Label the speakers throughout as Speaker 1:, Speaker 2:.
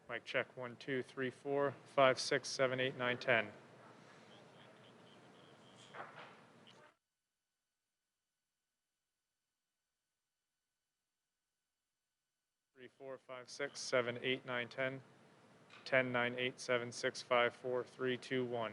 Speaker 1: Mic check 1, 2, 3, 4, 5, 6, 7, 8, 9, 10. 3, 4, 5, 6, 7, 8, 9, 10. 10, 9, 8, 7, 6, 5, 4, 3, 2, 1.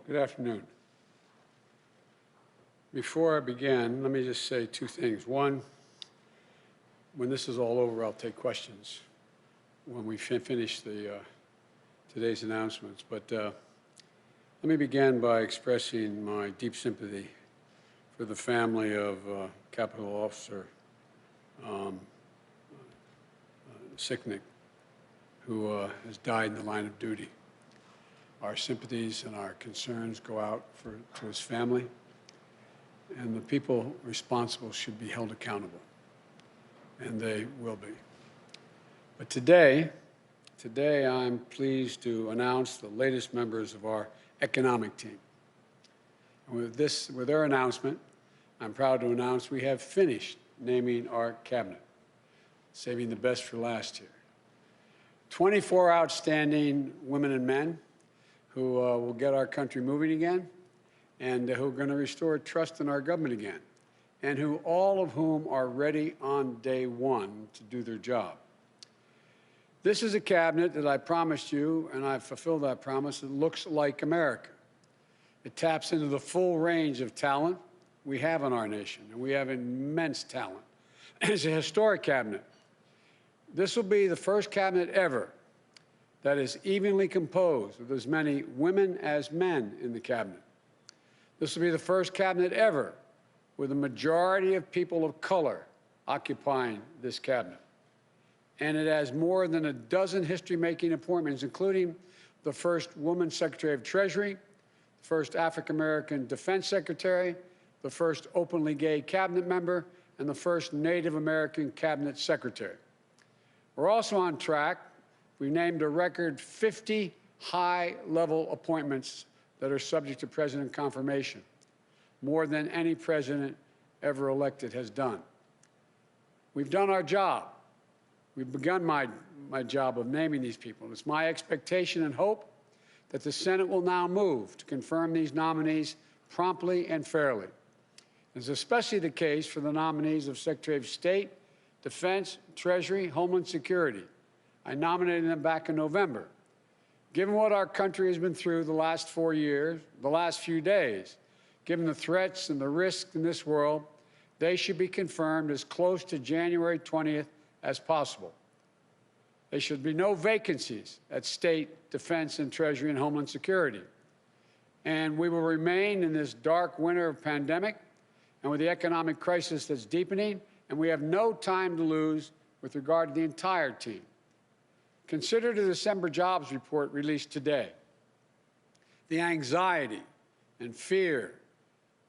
Speaker 2: Good afternoon. Before I begin, let me just say two things. One, when this is all over, I'll take questions when we finish today's announcements. But let me begin by expressing my deep sympathy for the family of Capitol Officer Sicknick, who has died in the line of duty. Our sympathies and our concerns go out to his family, and the people responsible should be held accountable, and they will be. But today I'm pleased to announce the latest members of our economic team. And with their announcement, I'm proud to announce we have finished naming our cabinet, saving the best for last year. 24 outstanding women and men who will get our country moving again, and who are going to restore trust in our government again, and all of whom are ready on day one to do their job. This is a cabinet that I promised you, and I've fulfilled that promise, that looks like America. It taps into the full range of talent we have in our nation, and we have immense talent. It's a historic cabinet. This will be the first cabinet ever that is evenly composed with as many women as men in the cabinet. This will be the first cabinet ever with a majority of people of color occupying this cabinet. And it has more than a dozen history-making appointments, including the first woman Secretary of Treasury, the first African-American Defense Secretary, the first openly gay cabinet member, and the first Native American cabinet secretary. We're also on track. We named a record 50 high-level appointments that are subject to president confirmation, more than any president ever elected has done. We've done our job. We've begun my job of naming these people. It's my expectation and hope that the Senate will now move to confirm these nominees promptly and fairly. It's especially the case for the nominees of Secretary of State, Defense, Treasury, Homeland Security. I nominated them back in November. Given what our country has been through the last 4 years, the last few days, given the threats and the risks in this world, they should be confirmed as close to January 20th as possible. There should be no vacancies at State, Defense, and Treasury and Homeland Security. And we will remain in this dark winter of pandemic and with the economic crisis that's deepening, and we have no time to lose with regard to the entire team. Consider the December jobs report released today. The anxiety and fear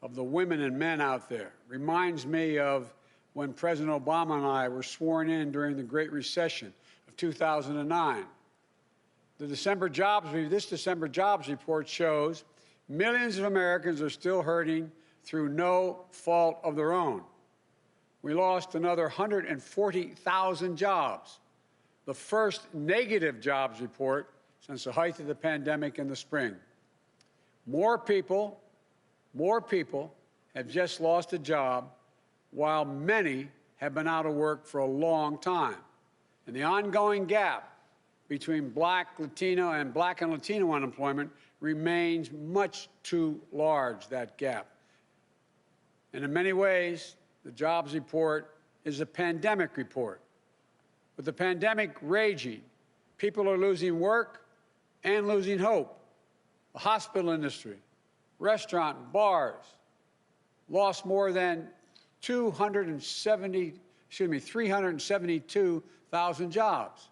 Speaker 2: of the women and men out there reminds me of when President Obama and I were sworn in during the Great Recession of 2009. This December jobs report shows millions of Americans are still hurting through no fault of their own. We lost another 140,000 jobs, the first negative jobs report since the height of the pandemic in the spring. More people have just lost a job, while many have been out of work for a long time. And the ongoing gap between Black and Latino unemployment remains much too large, that gap. And in many ways, the jobs report is a pandemic report. With the pandemic raging, people are losing work and losing hope. The hospital industry, restaurant and bars lost more than 372,000 jobs.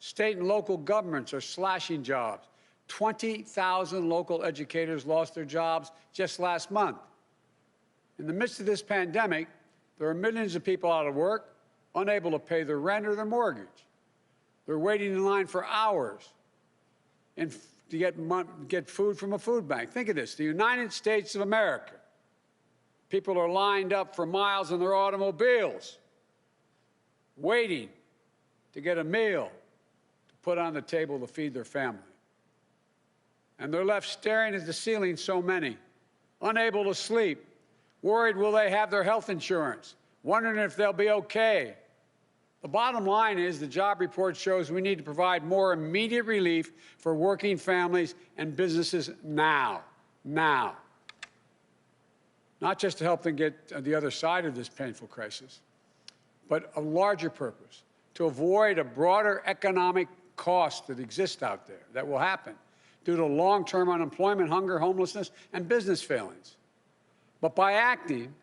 Speaker 2: State and local governments are slashing jobs. 20,000 local educators lost their jobs just last month. In the midst of this pandemic, there are millions of people out of work, unable to pay their rent or their mortgage. They're waiting in line for hours and to get food from a food bank. Think of this, the United States of America. People are lined up for miles in their automobiles, waiting to get a meal to put on the table to feed their family. And they're left staring at the ceiling, so many, unable to sleep, worried will they have their health insurance, wondering if they'll be okay. The bottom line is the job report shows we need to provide more immediate relief for working families and businesses now. now. Not just to help them get to the other side of this painful crisis, but a larger purpose, to avoid a broader economic cost that exists out there, that will happen due to long-term unemployment, hunger, homelessness, and business failings. But by acting,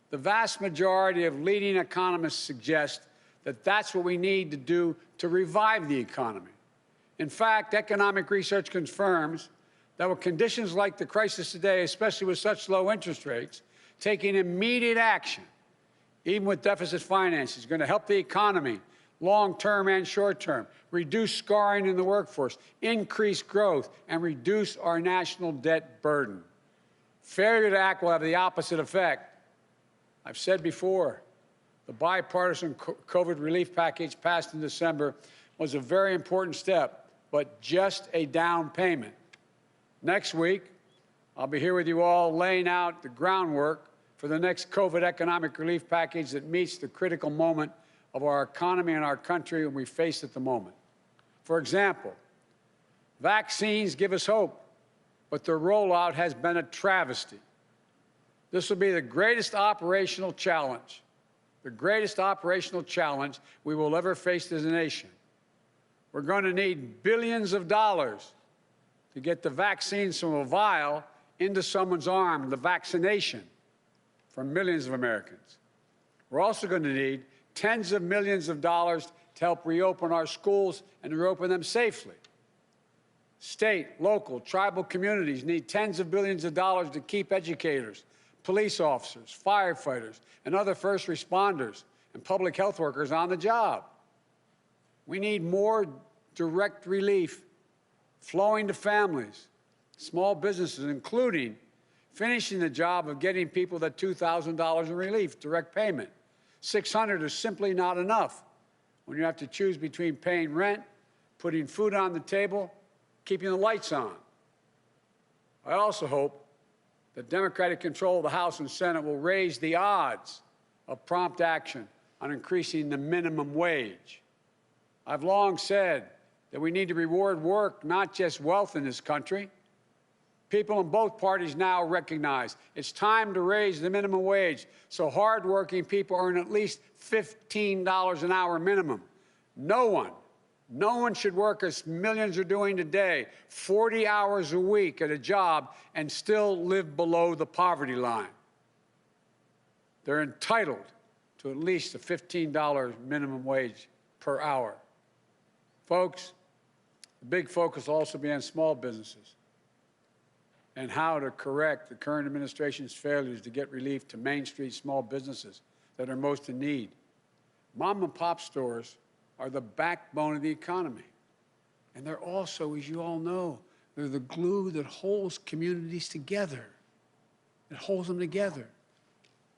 Speaker 2: the vast majority of leading economists suggest that that's what we need to do to revive the economy. In fact, economic research confirms that with conditions like the crisis today, especially with such low interest rates, taking immediate action, even with deficit finance, is going to help the economy long-term and short-term, reduce scarring in the workforce, increase growth, and reduce our national debt burden. Failure to act will have the opposite effect. I've said before, the bipartisan COVID relief package passed in December was a very important step, but just a down payment. Next week, I'll be here with you all laying out the groundwork for the next COVID economic relief package that meets the critical moment of our economy and our country when we face at the moment. For example, vaccines give us hope, but their rollout has been a travesty. This will be the greatest operational challenge we will ever face as a nation. We're going to need billions of dollars to get the vaccines from a vial into someone's arm, the vaccination for millions of Americans. We're also going to need tens of millions of dollars to help reopen our schools and reopen them safely. State, local, tribal communities need tens of billions of dollars to keep educators, police officers, firefighters, and other first responders and public health workers on the job. We need more direct relief flowing to families, small businesses, including finishing the job of getting people that $2,000 in relief, direct payment. $600 is simply not enough when you have to choose between paying rent, putting food on the table, keeping the lights on. I also hope that Democratic control of the House and Senate will raise the odds of prompt action on increasing the minimum wage. I've long said that we need to reward work, not just wealth in this country. People in both parties now recognize it's time to raise the minimum wage so hardworking people earn at least $15 an hour minimum. No one should work as millions are doing today, 40 hours a week at a job, and still live below the poverty line. They're entitled to at least a $15 minimum wage per hour. Folks, the big focus will also be on small businesses and how to correct the current administration's failures to get relief to Main Street small businesses that are most in need. Mom and pop stores are the backbone of the economy. And they're also, as you all know, they're the glue that holds communities together. It holds them together.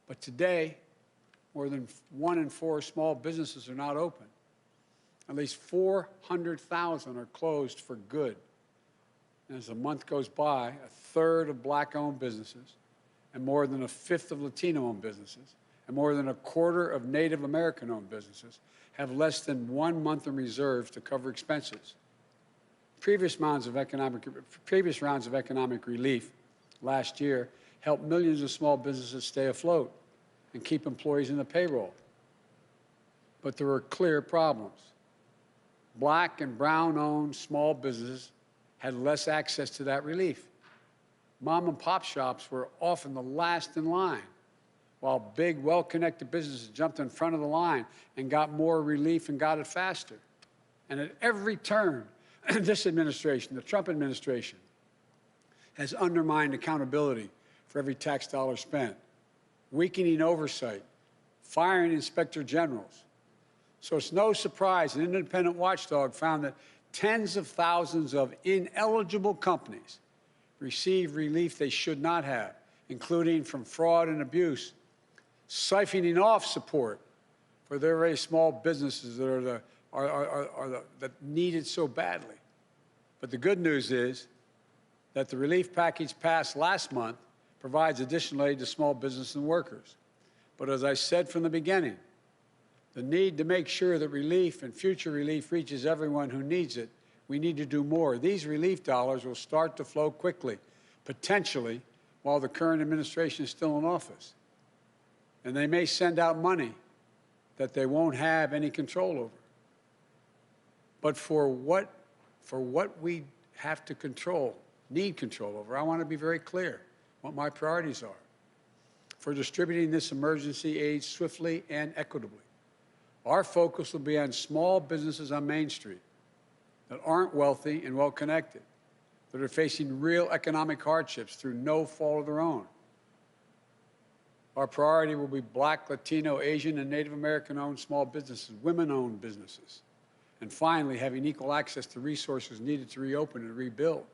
Speaker 2: But today, more than 1 in 4 small businesses are not open. At least 400,000 are closed for good. And as the month goes by, 1/3 of Black-owned businesses, and more than 1/5 of Latino-owned businesses, and more than 1/4 of Native American-owned businesses have less than 1 month in reserves to cover expenses. Previous rounds of economic relief last year helped millions of small businesses stay afloat and keep employees in the payroll. But there were clear problems. Black and brown-owned small businesses had less access to that relief. Mom and pop shops were often the last in line, while big, well-connected businesses jumped in front of the line and got more relief and got it faster. And at every turn, this administration, the Trump administration, has undermined accountability for every tax dollar spent, weakening oversight, firing inspector generals. So it's no surprise an independent watchdog found that tens of thousands of ineligible companies receive relief they should not have, including from fraud and abuse, siphoning off support for their very small businesses that that need it so badly. But the good news is that the relief package passed last month provides additional aid to small business and workers. But as I said from the beginning, the need to make sure that relief and future relief reaches everyone who needs it, we need to do more. These relief dollars will start to flow quickly, potentially while the current administration is still in office. And they may send out money that they won't have any control over. But for what we have to need control over, I want to be very clear what my priorities are for distributing this emergency aid swiftly and equitably. Our focus will be on small businesses on Main Street that aren't wealthy and well-connected, that are facing real economic hardships through no fault of their own. Our priority will be Black, Latino, Asian, and Native American-owned small businesses, women-owned businesses, and finally, having equal access to resources needed to reopen and rebuild.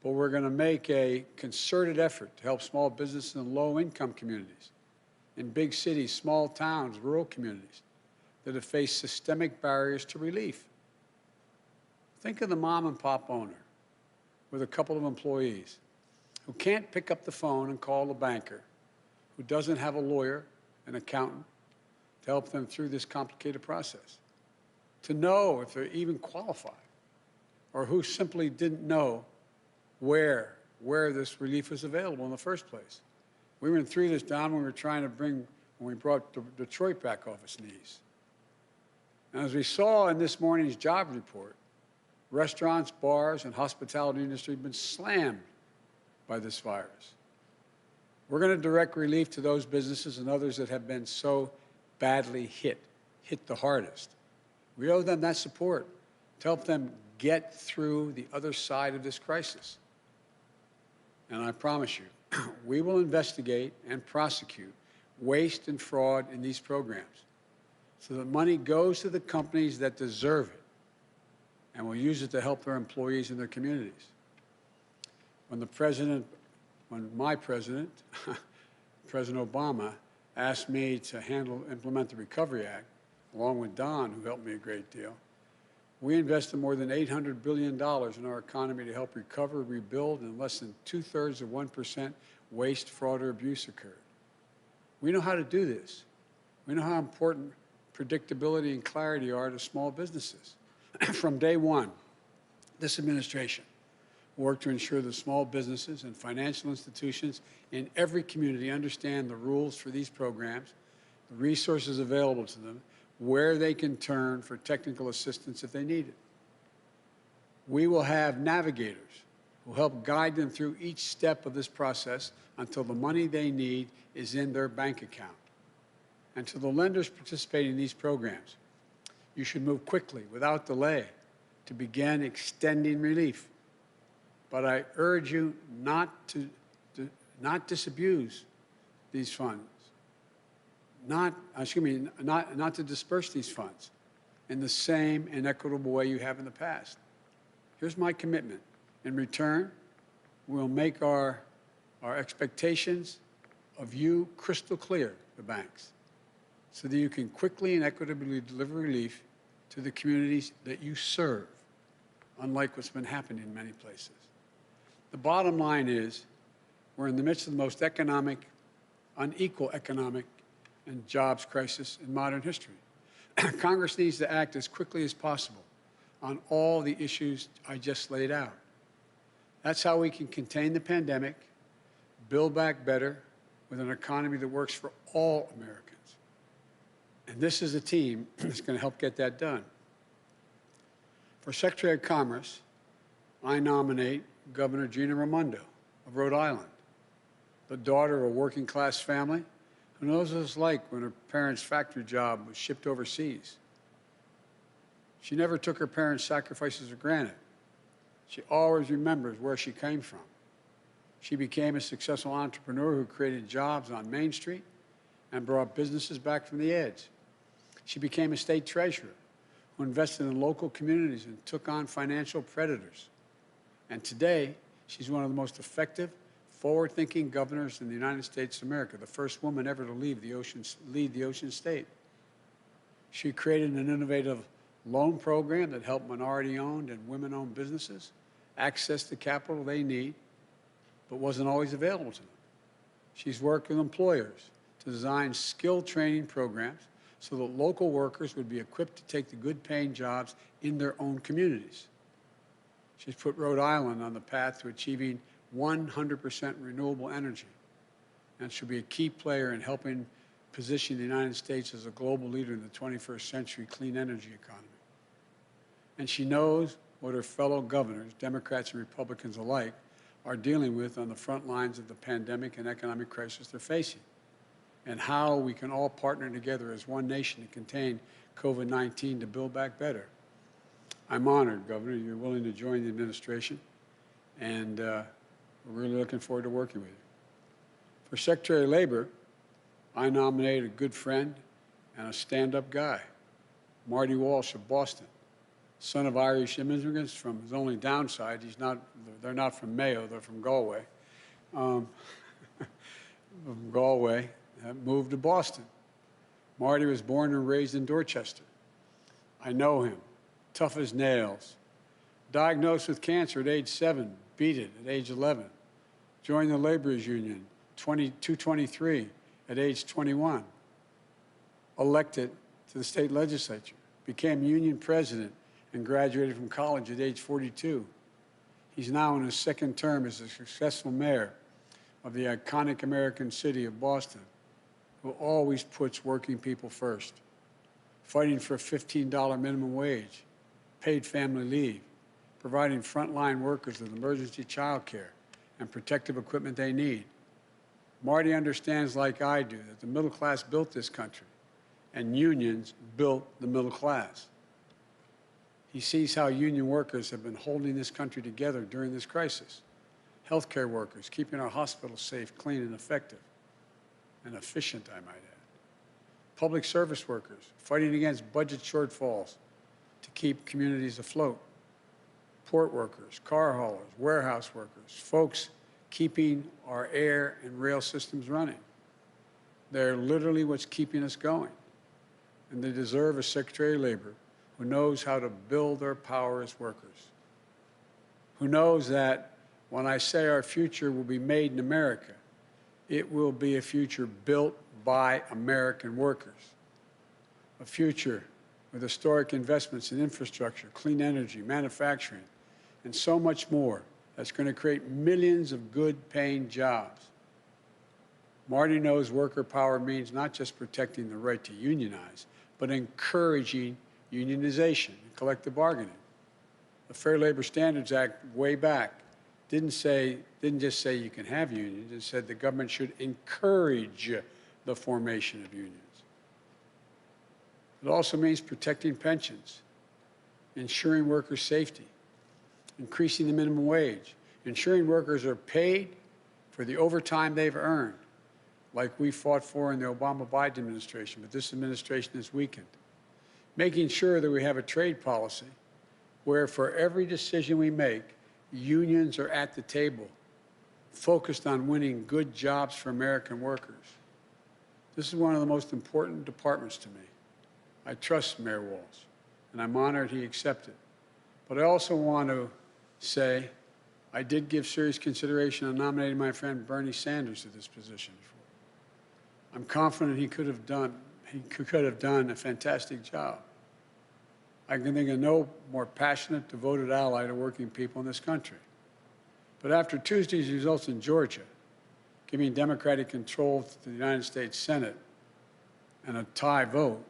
Speaker 2: But we're going to make a concerted effort to help small businesses in low-income communities, in big cities, small towns, rural communities that have faced systemic barriers to relief. Think of the mom-and-pop owner with a couple of employees who can't pick up the phone and call the banker, who doesn't have a lawyer, an accountant, to help them through this complicated process, to know if they're even qualified, or who simply didn't know where this relief was available in the first place. We went through this, Don, when we brought Detroit back off its knees. And as we saw in this morning's job report, restaurants, bars, and hospitality industry have been slammed by this virus. We're going to direct relief to those businesses and others that have been so badly hit the hardest. We owe them that support to help them get through the other side of this crisis. And I promise you, we will investigate and prosecute waste and fraud in these programs so that money goes to the companies that deserve it, and we'll use it to help their employees and their communities. When my president, President Obama, asked me to implement the Recovery Act, along with Don, who helped me a great deal, we invested more than $800 billion in our economy to help recover, rebuild, and less than 2/3 of 1% waste, fraud, or abuse occurred. We know how to do this. We know how important predictability and clarity are to small businesses. From day one, this administration worked to ensure that small businesses and financial institutions in every community understand the rules for these programs, the resources available to them, where they can turn for technical assistance if they need it. We will have navigators who help guide them through each step of this process until the money they need is in their bank account. And to the lenders participating in these programs, you should move quickly, without delay, to begin extending relief. But I urge you not to disabuse these funds, not to disperse these funds in the same inequitable way you have in the past. Here's my commitment. In return, we'll make our expectations of you crystal clear, the banks, so that you can quickly and equitably deliver relief to the communities that you serve, unlike what's been happening in many places. The bottom line is we're in the midst of the most unequal economic and jobs crisis in modern history. Congress needs to act as quickly as possible on all the issues I just laid out. That's how we can contain the pandemic, build back better with an economy that works for all Americans. And this is a team that's going to help get that done. For Secretary of Commerce, I nominate Governor Gina Raimondo of Rhode Island, the daughter of a working-class family who knows what it's like when her parents' factory job was shipped overseas. She never took her parents' sacrifices for granted. She always remembers where she came from. She became a successful entrepreneur who created jobs on Main Street and brought businesses back from the edge. She became a state treasurer who invested in local communities and took on financial predators. And today, she's one of the most effective, forward-thinking governors in the United States of America, the first woman ever to lead the ocean state. She created an innovative loan program that helped minority-owned and women-owned businesses access the capital they need, but wasn't always available to them. She's worked with employers to design skill training programs so that local workers would be equipped to take the good-paying jobs in their own communities. She's put Rhode Island on the path to achieving 100% renewable energy, and she'll be a key player in helping position the United States as a global leader in the 21st century clean energy economy. And she knows what her fellow governors, Democrats and Republicans alike, are dealing with on the front lines of the pandemic and economic crisis they're facing, and how we can all partner together as one nation to contain COVID-19 to build back better. I'm honored, Governor, you're willing to join the administration, and we're really looking forward to working with you. For Secretary of Labor, I nominated a good friend and a stand-up guy, Marty Walsh of Boston, son of Irish immigrants. From his only downside, they're not from Mayo, they're from Galway. From Galway, moved to Boston. Marty was born and raised in Dorchester. I know him, tough as nails. Diagnosed with cancer at age 7, beat it at age 11. Joined the laborers union, 223 at age 21. Elected to the state legislature, became union president and graduated from college at age 42. He's now in his second term as a successful mayor of the iconic American city of Boston, who always puts working people first, fighting for a $15 minimum wage, paid family leave, providing frontline workers with emergency child care and protective equipment they need. Marty understands, like I do, that the middle class built this country, and unions built the middle class. He sees how union workers have been holding this country together during this crisis. Healthcare workers, keeping our hospitals safe, clean, and effective, and efficient, I might add. Public service workers, fighting against budget shortfalls to keep communities afloat. Port workers, car haulers, warehouse workers, folks keeping our air and rail systems running. They're literally what's keeping us going. And they deserve a Secretary of Labor who knows how to build their power as workers, who knows that when I say our future will be made in America, it will be a future built by American workers, a future with historic investments in infrastructure, clean energy, manufacturing, and so much more that's going to create millions of good-paying jobs. Marty knows worker power means not just protecting the right to unionize, but encouraging unionization and collective bargaining. The Fair Labor Standards Act way back didn't just say you can have unions, it said the government should encourage the formation of unions. It also means protecting pensions, ensuring workers' safety, increasing the minimum wage, ensuring workers are paid for the overtime they've earned, like we fought for in the Obama-Biden administration, but this administration has weakened. Making sure that we have a trade policy where for every decision we make, unions are at the table, focused on winning good jobs for American workers. This is one of the most important departments to me. I trust Mayor Walsh, and I'm honored he accepted. But I also want to say I did give serious consideration on nominating my friend Bernie Sanders to this position before. I'm confident he could have done a fantastic job. I can think of no more passionate, devoted ally to working people in this country. But after Tuesday's results in Georgia, giving Democratic control to the United States Senate and a tie vote,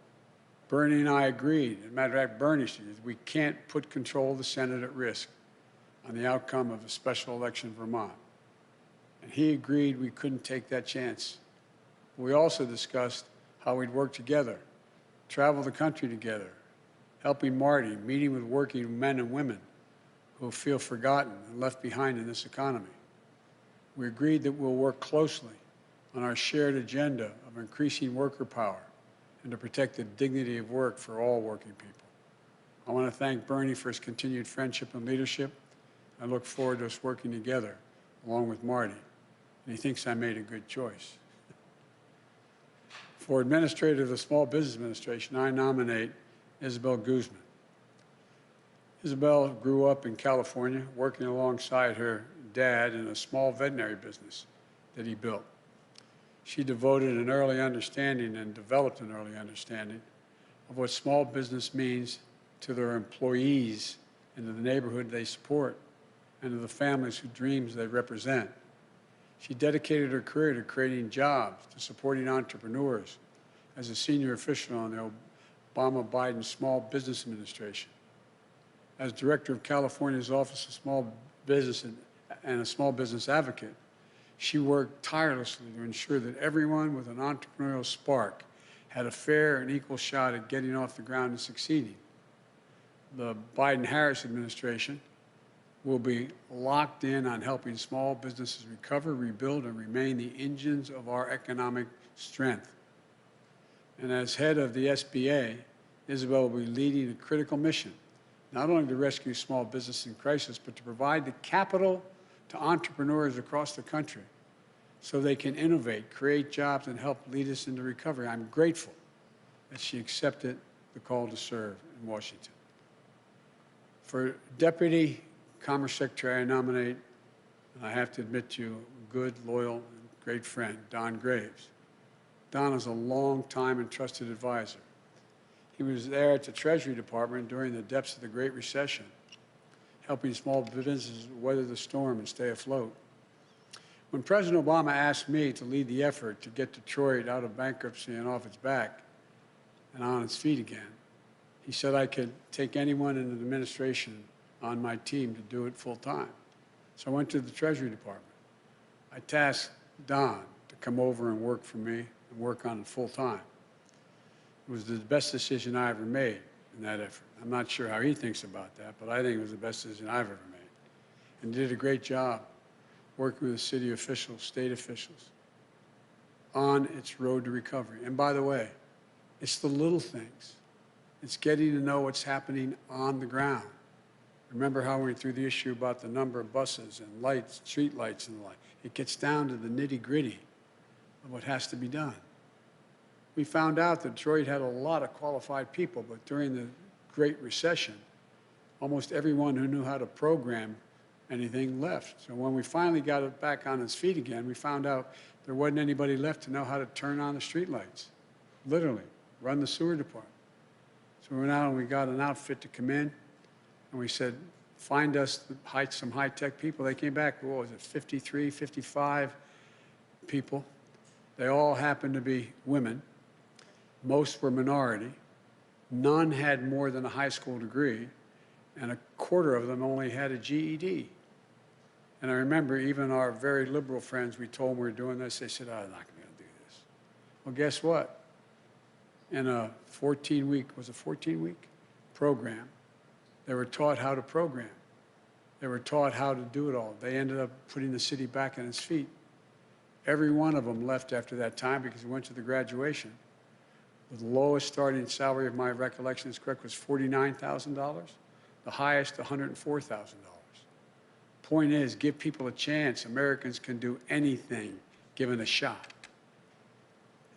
Speaker 2: Bernie and I agreed. As a matter of fact, Bernie said we can't put control of the Senate at risk on the outcome of a special election in Vermont. And he agreed we couldn't take that chance. We also discussed how we'd work together, travel the country together, helping Marty, meeting with working men and women who feel forgotten and left behind in this economy. We agreed that we'll work closely on our shared agenda of increasing worker power and to protect the dignity of work for all working people. I want to thank Bernie for his continued friendship and leadership. I look forward to us working together along with Marty, and he thinks I made a good choice. For Administrator of the Small Business Administration, I nominate Isabel Guzman. Isabel grew up in California, working alongside her dad in a small veterinary business that he built. She devoted an early understanding and developed an early understanding of what small business means to their employees and to the neighborhood they support, and to the families whose dreams they represent. She dedicated her career to creating jobs, to supporting entrepreneurs as a senior official on the Obama-Biden Small Business Administration. As director of California's Office of Small Business and a small business advocate, she worked tirelessly to ensure that everyone with an entrepreneurial spark had a fair and equal shot at getting off the ground and succeeding. The Biden-Harris administration will be locked in on helping small businesses recover, rebuild, and remain the engines of our economic strength. And as head of the SBA, Isabel will be leading a critical mission, not only to rescue small business in crisis, but to provide the capital to entrepreneurs across the country so they can innovate, create jobs, and help lead us into recovery. I'm grateful that she accepted the call to serve in Washington. For Deputy Commerce Secretary, I nominate, and I have to admit to you, a good, loyal, and great friend, Don Graves. Don is a long-time and trusted advisor. He was there at the Treasury Department during the depths of the Great Recession, helping small businesses weather the storm and stay afloat. When President Obama asked me to lead the effort to get Detroit out of bankruptcy and off its back and on its feet again, he said I could take anyone in the administration on my team to do it full time. So I went to the Treasury Department. I tasked Don to come over and work for me and work on it full time. It was the best decision I ever made in that effort. I'm not sure how he thinks about that, but I think it was the best decision I've ever made. And he did a great job working with the city officials, state officials, on its road to recovery. And by the way, it's the little things. It's getting to know what's happening on the ground. Remember how we went through the issue about the number of buses and lights, street lights and the like. It gets down to the nitty-gritty of what has to be done. We found out that Detroit had a lot of qualified people, but during the Great Recession, almost everyone who knew how to program anything left. So when we finally got it back on its feet again, we found out there wasn't anybody left to know how to turn on the street lights, literally, run the sewer department. So we went out and we got an outfit to come in, and we said, find us some high-tech people. They came back, what was it, 53, 55 people. They all happened to be women. Most were minority. None had more than a high school degree, and a quarter of them only had a GED. And I remember even our very liberal friends, we told them we were doing this, they said, oh, I'm not going to do this. Well, guess what? In a 14-week program, they were taught how to program. They were taught how to do it all. They ended up putting the city back on its feet. Every one of them left after that time because we went to the graduation. The lowest starting salary, if my recollection is correct, was $49,000. The highest, $104,000. Point is, give people a chance. Americans can do anything given a shot.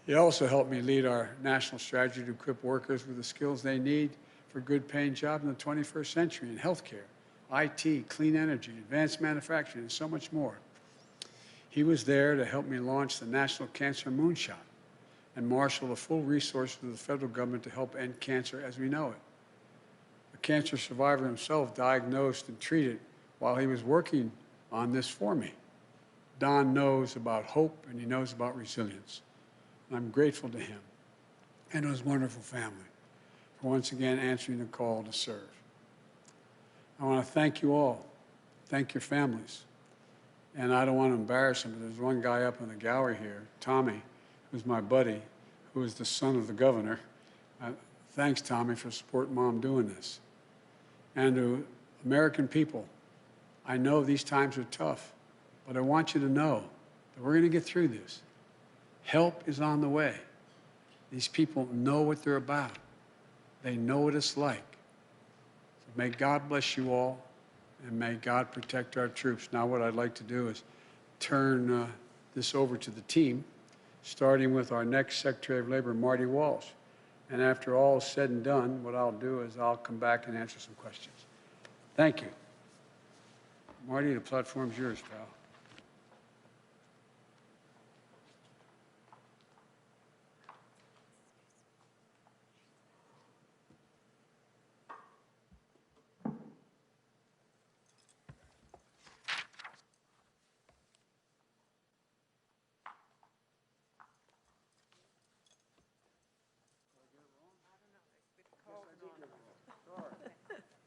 Speaker 2: It also helped me lead our national strategy to equip workers with the skills they need for good-paying jobs in the 21st century in healthcare, IT, clean energy, advanced manufacturing, and so much more. He was there to help me launch the National Cancer Moonshot and marshal the full resources of the federal government to help end cancer as we know it. A cancer survivor himself, diagnosed and treated while he was working on this for me. Don knows about hope and he knows about resilience. And I'm grateful to him and to his wonderful family for once again answering the call to serve. I want to thank you all. Thank your families. And I don't want to embarrass him, but there's one guy up in the gallery here, Tommy, who's my buddy, who is the son of the governor. Thanks, Tommy, for supporting Mom doing this. And to American people, I know these times are tough, but I want you to know that we're going to get through this. Help is on the way. These people know what they're about. They know what it's like. So may God bless you all, and may God protect our troops. Now what I'd like to do is turn this over to the team, starting with our next Secretary of Labor, Marty Walsh. And after all is said and done, what I'll do is I'll come back and answer some questions. Thank you. Marty, the platform's yours, pal.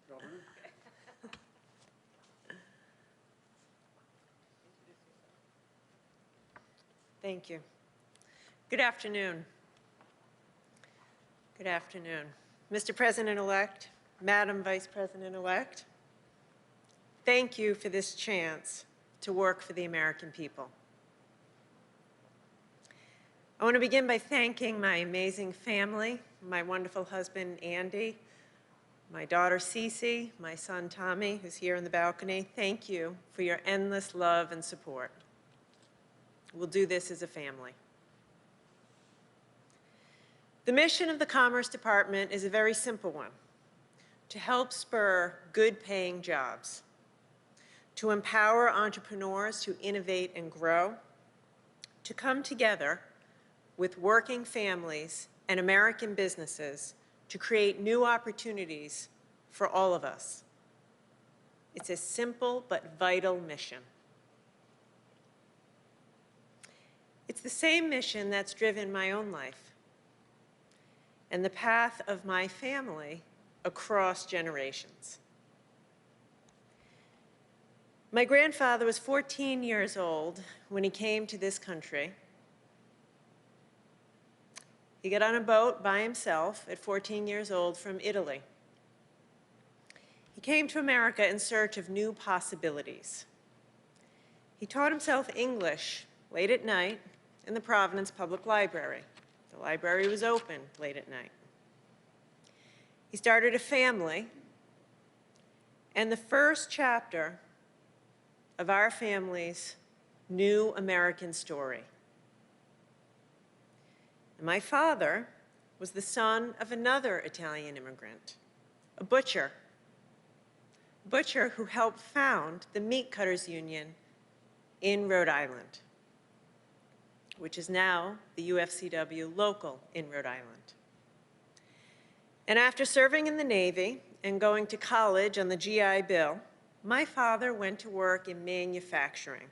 Speaker 2: Governor.
Speaker 3: Thank you. Good afternoon. Good afternoon. Mr. President-elect, Madam Vice President-elect, thank you for this chance to work for the American people. I want to begin by thanking my amazing family, my wonderful husband, Andy, my daughter, Cece, my son, Tommy, who's here in the balcony. Thank you for your endless love and support. We'll do this as a family. The mission of the Commerce Department is a very simple one: to help spur good-paying jobs, to empower entrepreneurs to innovate and grow, to come together with working families and American businesses to create new opportunities for all of us. It's a simple but vital mission. It's the same mission that's driven my own life and the path of my family across generations. My grandfather was 14 years old when he came to this country. He got on a boat by himself at 14 years old from Italy. He came to America in search of new possibilities. He taught himself English late at night in the Providence Public Library. The library was open late at night. He started a family, and the first chapter of our family's new American story. And my father was the son of another Italian immigrant, a butcher who helped found the Meat Cutters Union in Rhode Island, which is now the UFCW local in Rhode Island. And after serving in the Navy and going to college on the GI Bill, my father went to work in manufacturing,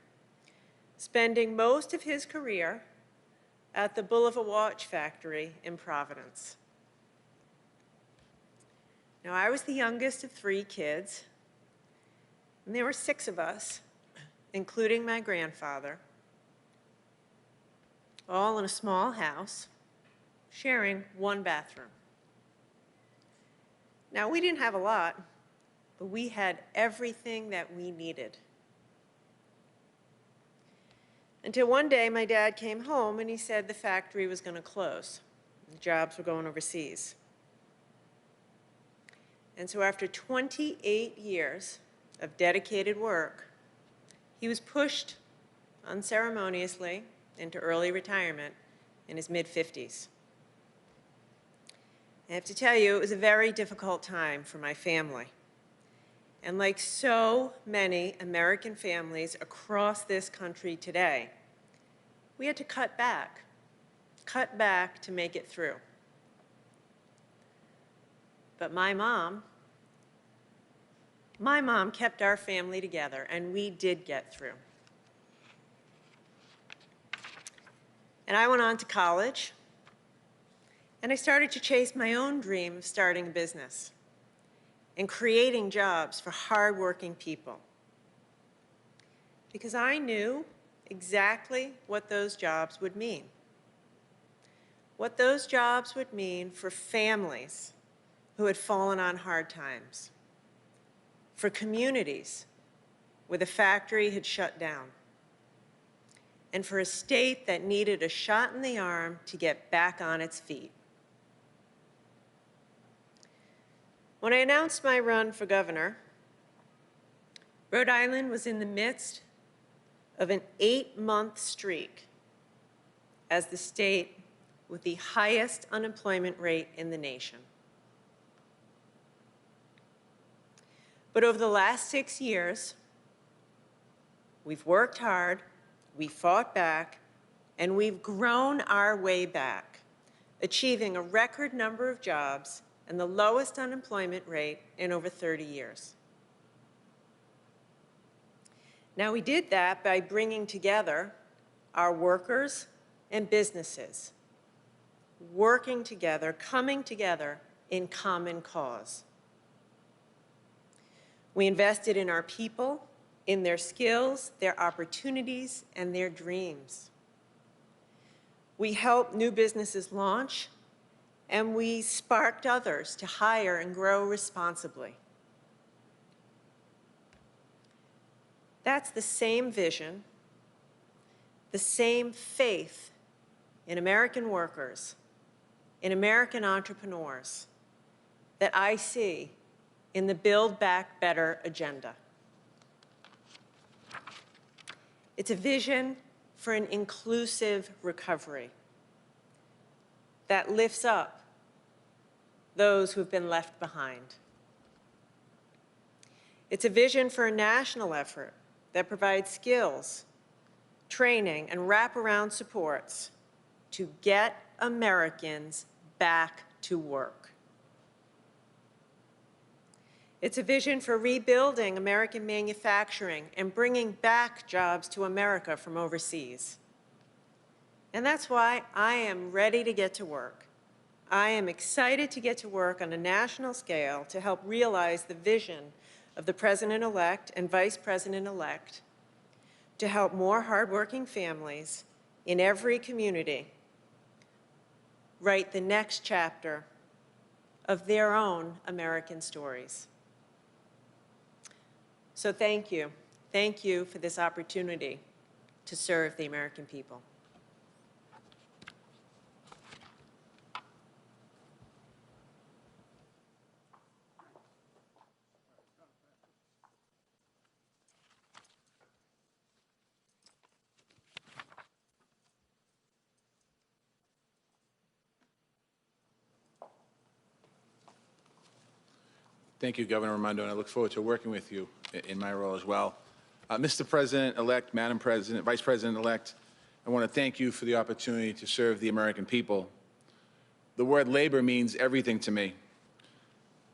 Speaker 3: spending most of his career at the Bulliver Watch Factory in Providence. Now, I was the youngest of 3 kids, and there were 6 of us, including my grandfather, all in a small house, sharing one bathroom. Now, we didn't have a lot, but we had everything that we needed. Until one day, my dad came home and he said the factory was going to close. The jobs were going overseas. And so after 28 years of dedicated work, he was pushed unceremoniously into early retirement in his mid-50s. I have to tell you, it was a very difficult time for my family. And like so many American families across this country today, we had to cut back to make it through. But my mom kept our family together, and we did get through. And I went on to college, and I started to chase my own dream of starting a business and creating jobs for hardworking people. Because I knew exactly what those jobs would mean. What those jobs would mean for families who had fallen on hard times, for communities where the factory had shut down, and for a state that needed a shot in the arm to get back on its feet. When I announced my run for governor, Rhode Island was in the midst of an 8-month streak as the state with the highest unemployment rate in the nation. But over the last 6 years, we've worked hard, we fought back, and we've grown our way back, achieving a record number of jobs and the lowest unemployment rate in over 30 years. Now, we did that by bringing together our workers and businesses, working together, coming together in common cause. We invested in our people, in their skills, their opportunities, and their dreams. We helped new businesses launch, and we sparked others to hire and grow responsibly. That's the same vision, the same faith in American workers, in American entrepreneurs that I see in the Build Back Better agenda. It's a vision for an inclusive recovery that lifts up those who've been left behind. It's a vision for a national effort that provides skills, training, and wraparound supports to get Americans back to work. It's a vision for rebuilding American manufacturing and bringing back jobs to America from overseas. And that's why I am ready to get to work. I am excited to get to work on a national scale to help realize the vision of the President-elect and Vice President-elect to help more hardworking families in every community write the next chapter of their own American stories. So thank you. Thank you for this opportunity to serve the American people.
Speaker 4: Thank you, Governor Raimondo, and I look forward to working with you in my role as well. Mr. President-elect, Madam President, Vice President-elect, I want to thank you for the opportunity to serve the American people. The word labor means everything to me.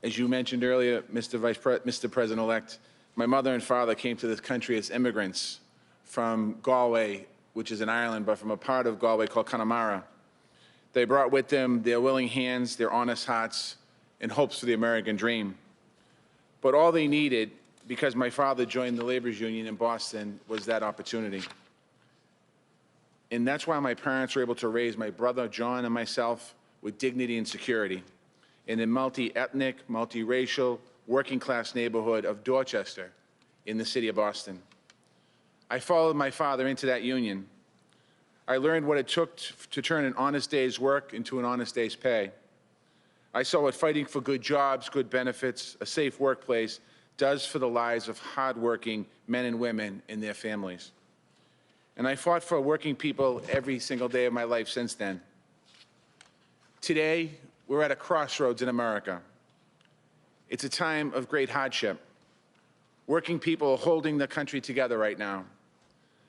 Speaker 4: As you mentioned earlier, Mr. President-elect, my mother and father came to this country as immigrants from Galway, which is in Ireland, but from a part of Galway called Connemara. They brought with them their willing hands, their honest hearts, and hopes for the American dream. But all they needed, because my father joined the laborers union in Boston, was that opportunity. And that's why my parents were able to raise my brother, John, and myself with dignity and security in the multi-ethnic, multi-racial, working-class neighborhood of Dorchester in the city of Boston. I followed my father into that union. I learned what it took to turn an honest day's work into an honest day's pay. I saw what fighting for good jobs, good benefits, a safe workplace does for the lives of hardworking men and women and their families. And I fought for working people every single day of my life since then. Today, we're at a crossroads in America. It's a time of great hardship. Working people are holding the country together right now.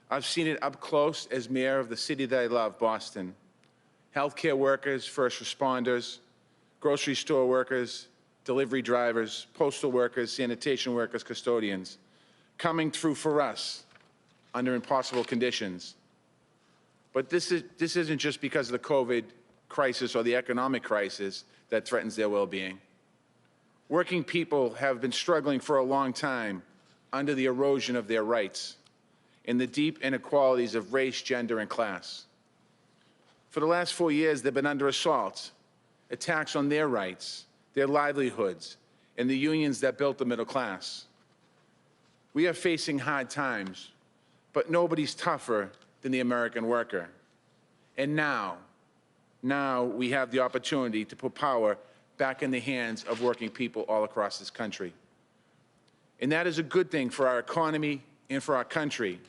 Speaker 4: I've seen it up close as mayor of the city that I love, Boston. Healthcare workers, first responders, grocery store workers, delivery drivers, postal workers, sanitation workers, custodians, coming through for us under impossible conditions. But this isn't just because of the COVID crisis or the economic crisis that threatens their well-being. Working people have been struggling for a long time under the erosion of their rights and the deep inequalities of race, gender, and class. For the last 4 years, they've been under assault, attacks on their rights, their livelihoods, and the unions that built the middle class. We are facing hard times, but nobody's tougher than the American worker. And now we have the opportunity to put power back in the hands of working people all across this country. And that is a good thing for our economy and for our country.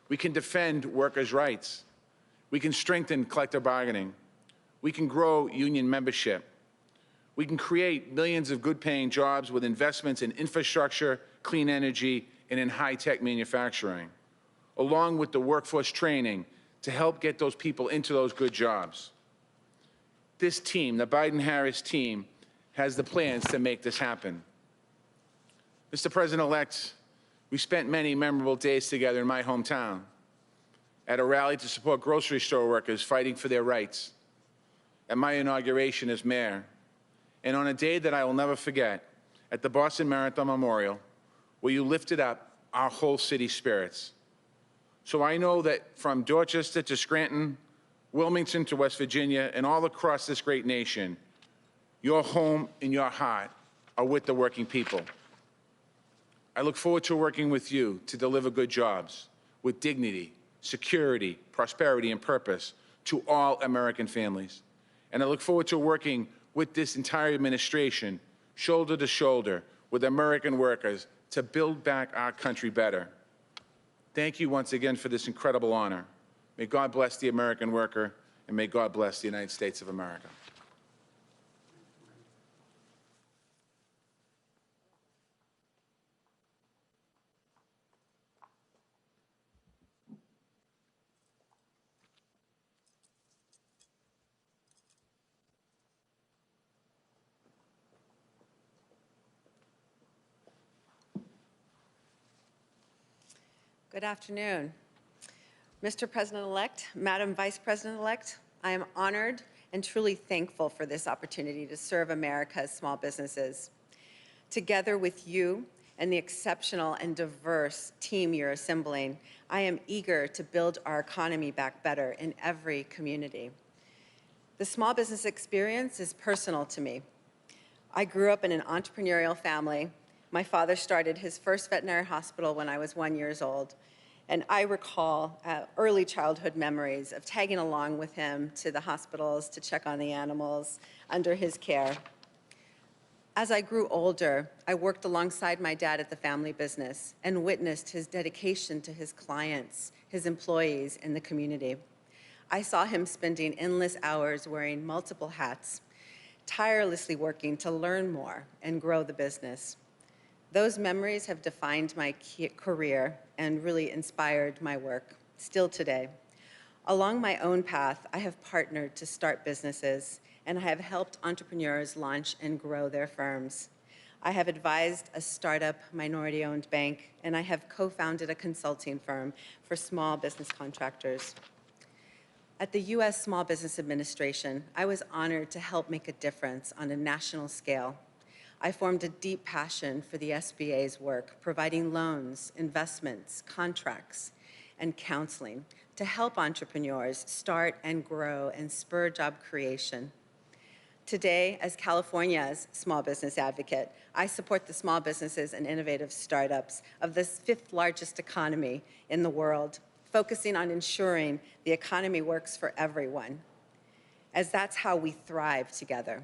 Speaker 4: We can defend workers' rights. We can strengthen collective bargaining. We can grow union membership. We can create millions of good-paying jobs with investments in infrastructure, clean energy, and in high-tech manufacturing, along with the workforce training to help get those people into those good jobs. This team, the Biden-Harris team, has the plans to make this happen. Mr. President-elect, we spent many memorable days together in my hometown at a rally to support grocery store workers fighting for their rights, at my inauguration as mayor, and on a day that I will never forget, at the Boston Marathon Memorial, where you lifted up our whole city's spirits. So I know that from Dorchester to Scranton, Wilmington to West Virginia, and all across this great nation, your home and your heart are with the working people. I look forward to working with you to deliver good jobs with dignity, security, prosperity, and purpose to all American families. And I look forward to working with this entire administration, shoulder to shoulder with American workers to build back our country better. Thank you once again for this incredible honor. May God bless the American worker, and may God bless the United States of America.
Speaker 5: Good afternoon. Mr. President-elect, Madam Vice President-elect, I am honored and truly thankful for this opportunity to serve America's small businesses. Together with you and the exceptional and diverse team you're assembling, I am eager to build our economy back better in every community. The small business experience is personal to me. I grew up in an entrepreneurial family. My father started his first veterinary hospital when I was 1 year old, and I recall early childhood memories of tagging along with him to the hospitals to check on the animals under his care. As I grew older, I worked alongside my dad at the family business and witnessed his dedication to his clients, his employees, and the community. I saw him spending endless hours wearing multiple hats, tirelessly working to learn more and grow the business. Those memories have defined my career and really inspired my work, still today. Along my own path, I have partnered to start businesses, and I have helped entrepreneurs launch and grow their firms. I have advised a startup minority-owned bank, and I have co-founded a consulting firm for small business contractors. At the U.S. Small Business Administration, I was honored to help make a difference on a national scale. I formed a deep passion for the SBA's work, providing loans, investments, contracts, and counseling to help entrepreneurs start and grow and spur job creation. Today, as California's small business advocate, I support the small businesses and innovative startups of the 5th largest economy in the world, focusing on ensuring the economy works for everyone, as that's how we thrive together.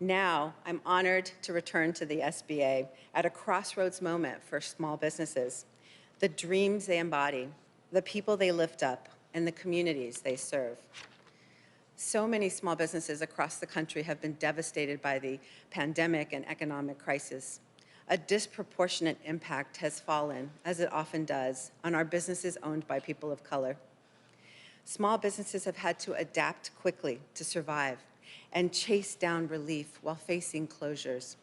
Speaker 5: Now, I'm honored to return to the SBA at a crossroads moment for small businesses, the dreams they embody, the people they lift up, and the communities they serve. So many small businesses across the country have been devastated by the pandemic and economic crisis. A disproportionate impact has fallen, as it often does, on our businesses owned by people of color. Small businesses have had to adapt quickly to survive and chase down relief while facing closures,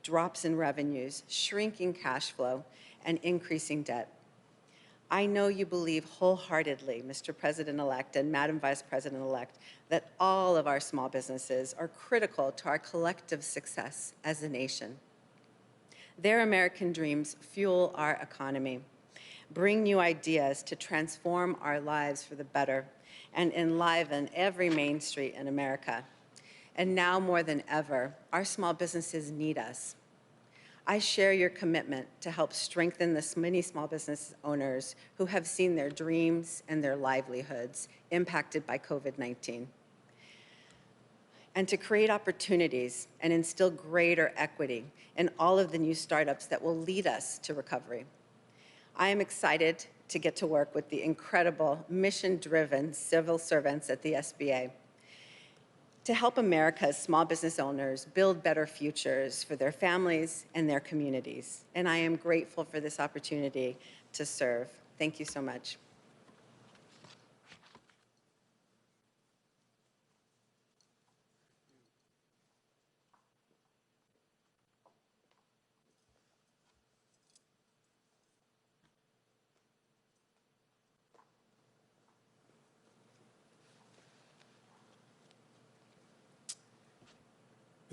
Speaker 5: drops in revenues, shrinking cash flow, and increasing debt. I know you believe wholeheartedly, Mr. President-elect and Madam Vice President-elect, that all of our small businesses are critical to our collective success as a nation. Their American dreams fuel our economy, bring new ideas to transform our lives for the better, and enliven every main street in America. And now more than ever, our small businesses need us. I share your commitment to help strengthen the many small business owners who have seen their dreams and their livelihoods impacted by COVID-19. And to create opportunities and instill greater equity in all of the new startups that will lead us to recovery. I am excited to get to work with the incredible mission-driven civil servants at the SBA to help America's small business owners build better futures for their families and their communities. And I am grateful for this opportunity to serve. Thank you so much.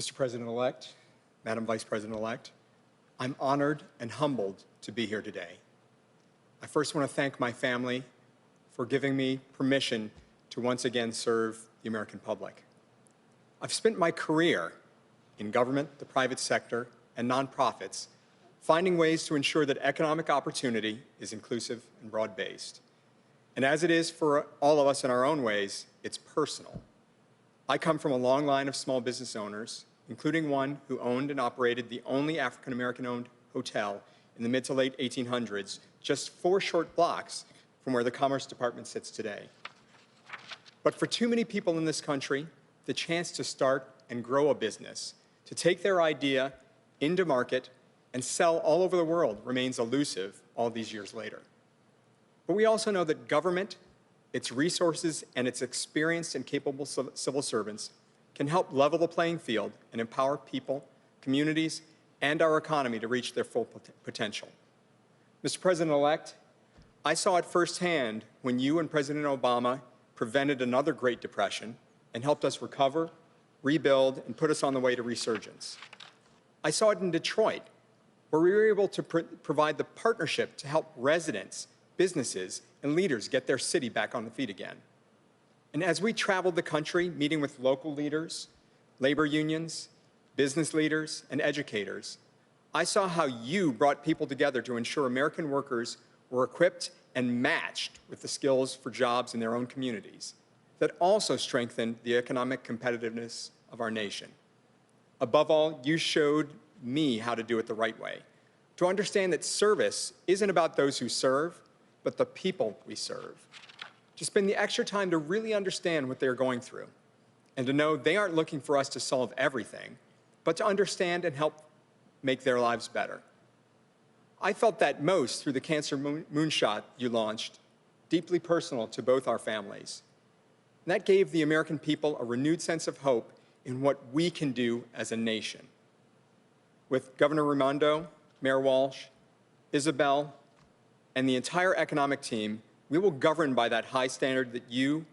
Speaker 6: Mr. President-elect, Madam Vice President-elect, I'm honored and humbled to be here today. I first want to thank my family for giving me permission to once again serve the American public. I've spent my career in government, the private sector, and nonprofits, finding ways to ensure that economic opportunity is inclusive and broad-based. And as it is for all of us in our own ways, it's personal. I come from a long line of small business owners, including one who owned and operated the only African-American-owned hotel in the mid to late 1800s, just 4 short blocks from where the Commerce Department sits today. But for too many people in this country, the chance to start and grow a business, to take their idea into market and sell all over the world remains elusive all these years later. But we also know that government, its resources, and its experienced and capable civil servants can help level the playing field and empower people, communities, and our economy to reach their full potential. Mr. President-elect, I saw it firsthand when you and President Obama prevented another Great Depression and helped us recover, rebuild, and put us on the way to resurgence. I saw it in Detroit, where we were able to provide the partnership to help residents, businesses, and leaders get their city back on the feet again. And as we traveled the country, meeting with local leaders, labor unions, business leaders, and educators, I saw how you brought people together to ensure American workers were equipped and matched with the skills for jobs in their own communities that also strengthened the economic competitiveness of our nation. Above all, you showed me how to do it the right way, to understand that service isn't about those who serve, but the people we serve. To spend the extra time to really understand what they're going through, and to know they aren't looking for us to solve everything, but to understand and help make their lives better. I felt that most through the Cancer Moonshot you launched, deeply personal to both our families. And that gave the American people a renewed sense of hope in what we can do as a nation. With Governor Raimondo, Mayor Walsh, Isabel, and the entire economic team, we will govern by that high standard that you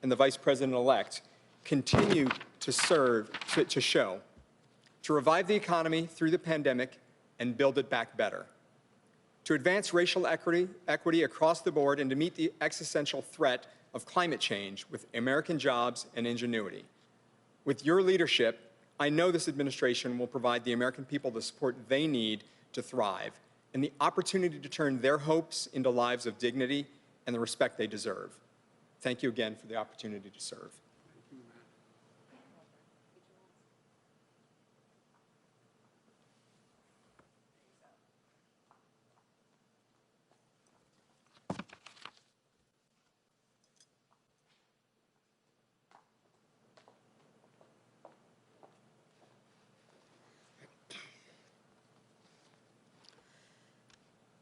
Speaker 6: and the Vice President-elect continue to show, to revive the economy through the pandemic and build it back better, to advance racial equity across the board and to meet the existential threat of climate change with American jobs and ingenuity. With your leadership, I know this administration will provide the American people the support they need to thrive and the opportunity to turn their hopes into lives of dignity and the respect they deserve. Thank you again for the opportunity to serve.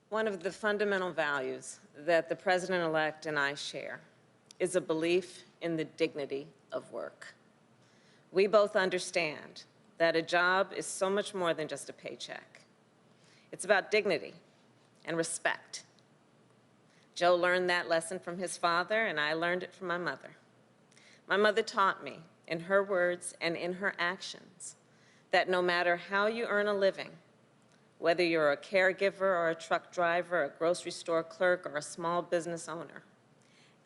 Speaker 3: One of the fundamental values that the President-elect and I share is a belief in the dignity of work. We both understand that a job is so much more than just a paycheck. It's about dignity and respect. Joe learned that lesson from his father, and I learned it from my mother. My mother taught me, in her words and in her actions, that no matter how you earn a living, whether you're a caregiver or a truck driver, a grocery store clerk, or a small business owner,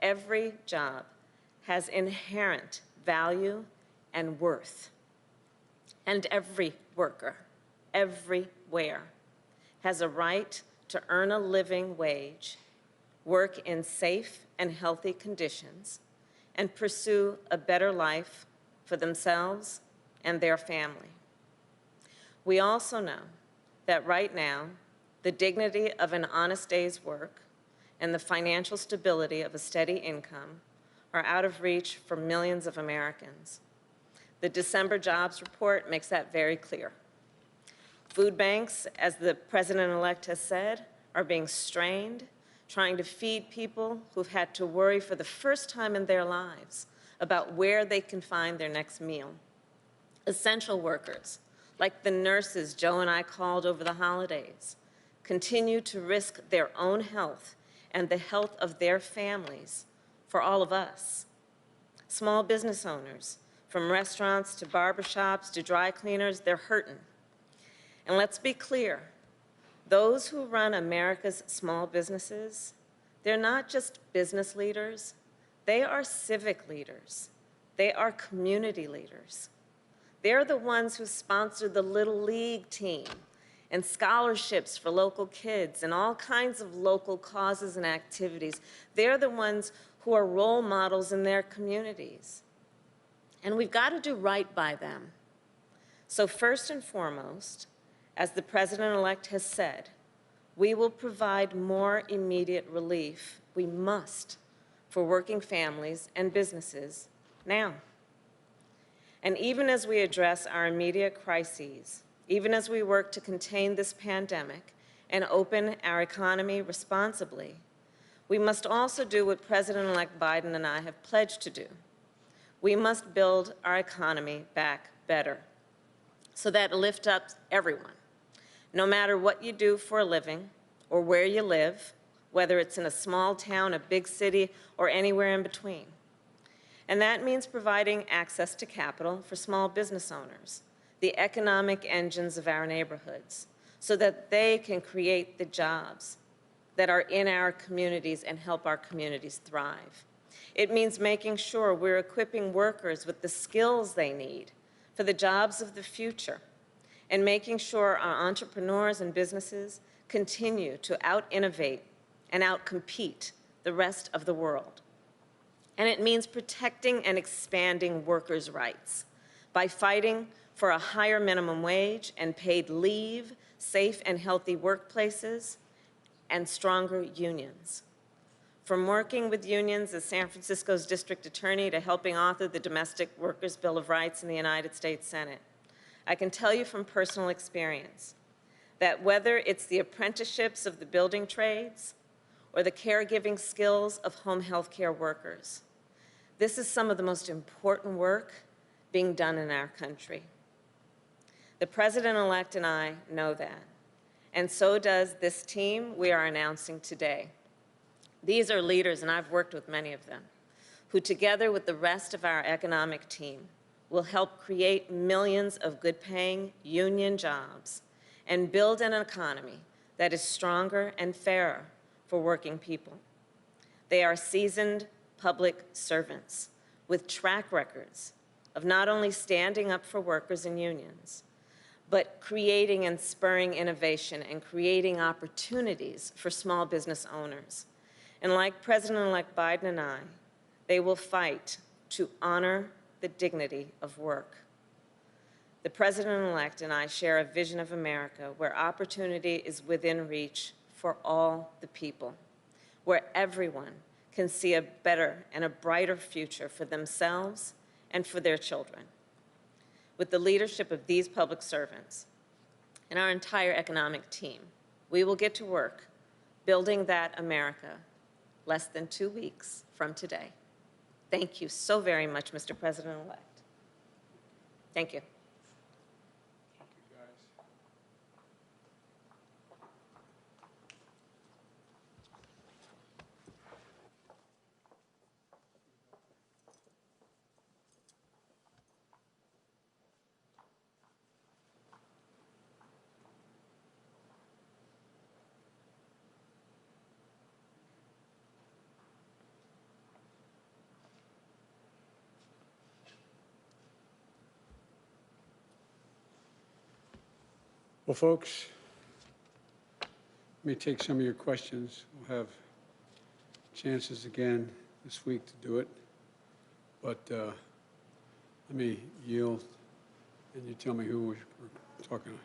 Speaker 3: every job has inherent value and worth. And every worker, everywhere, has a right to earn a living wage, work in safe and healthy conditions, and pursue a better life for themselves and their family. We also know that right now, the dignity of an honest day's work and the financial stability of a steady income are out of reach for millions of Americans. The December jobs report makes that very clear. Food banks, as the President-elect has said, are being strained, trying to feed people who've had to worry for the first time in their lives about where they can find their next meal. Essential workers, like the nurses Joe and I called over the holidays, continue to risk their own health and the health of their families for all of us. Small business owners from restaurants to barbershops to dry cleaners, they're hurting. And let's be clear, those who run America's small businesses, they're not just business leaders, they are civic leaders. They are community leaders. They're the ones who sponsor the Little League team and scholarships for local kids and all kinds of local causes and activities. They're the ones who are role models in their communities. And we've got to do right by them. So first and foremost, as the President-elect has said, we will provide more immediate relief. We must, for working families and businesses now. And even as we address our immediate crises, even as we work to contain this pandemic and open our economy responsibly, we must also do what President-elect Biden and I have pledged to do. We must build our economy back better so that it lifts up everyone, no matter what you do for a living or where you live, whether it's in a small town, a big city, or anywhere in between. And that means providing access to capital for small business owners, the economic engines of our neighborhoods, so that they can create the jobs that are in our communities and help our communities thrive. It means making sure we're equipping workers with the skills they need for the jobs of the future, and making sure our entrepreneurs and businesses continue to out-innovate and out-compete the rest of the world. And it means protecting and expanding workers' rights by fighting for a higher minimum wage and paid leave, safe and healthy workplaces, and stronger unions. From working with unions as San Francisco's district attorney to helping author the Domestic Workers' Bill of Rights in the United States Senate, I can tell you from personal experience that whether it's the apprenticeships of the building trades or the caregiving skills of home health care workers, this is some of the most important work being done in our country. The President-elect and I know that, and so does this team we are announcing today. These are leaders, and I've worked with many of them, who together with the rest of our economic team will help create millions of good-paying union jobs and build an economy that is stronger and fairer for working people. They are seasoned public servants with track records of not only standing up for workers and unions, but creating and spurring innovation and creating opportunities for small business owners. And like President-elect Biden and I, they will fight to honor the dignity of work. The President-elect and I share a vision of America where opportunity is within reach for all the people, where everyone can see a better and a brighter future for themselves and for their children. With the leadership of these public servants and our entire economic team, we will get to work building that America less than 2 weeks from today. Thank you so very much, Mr. President-elect. Thank you.
Speaker 2: Well, folks, let me take some of your questions. We'll have chances again this week to do it, but let me yield, and you tell me who we're talking to.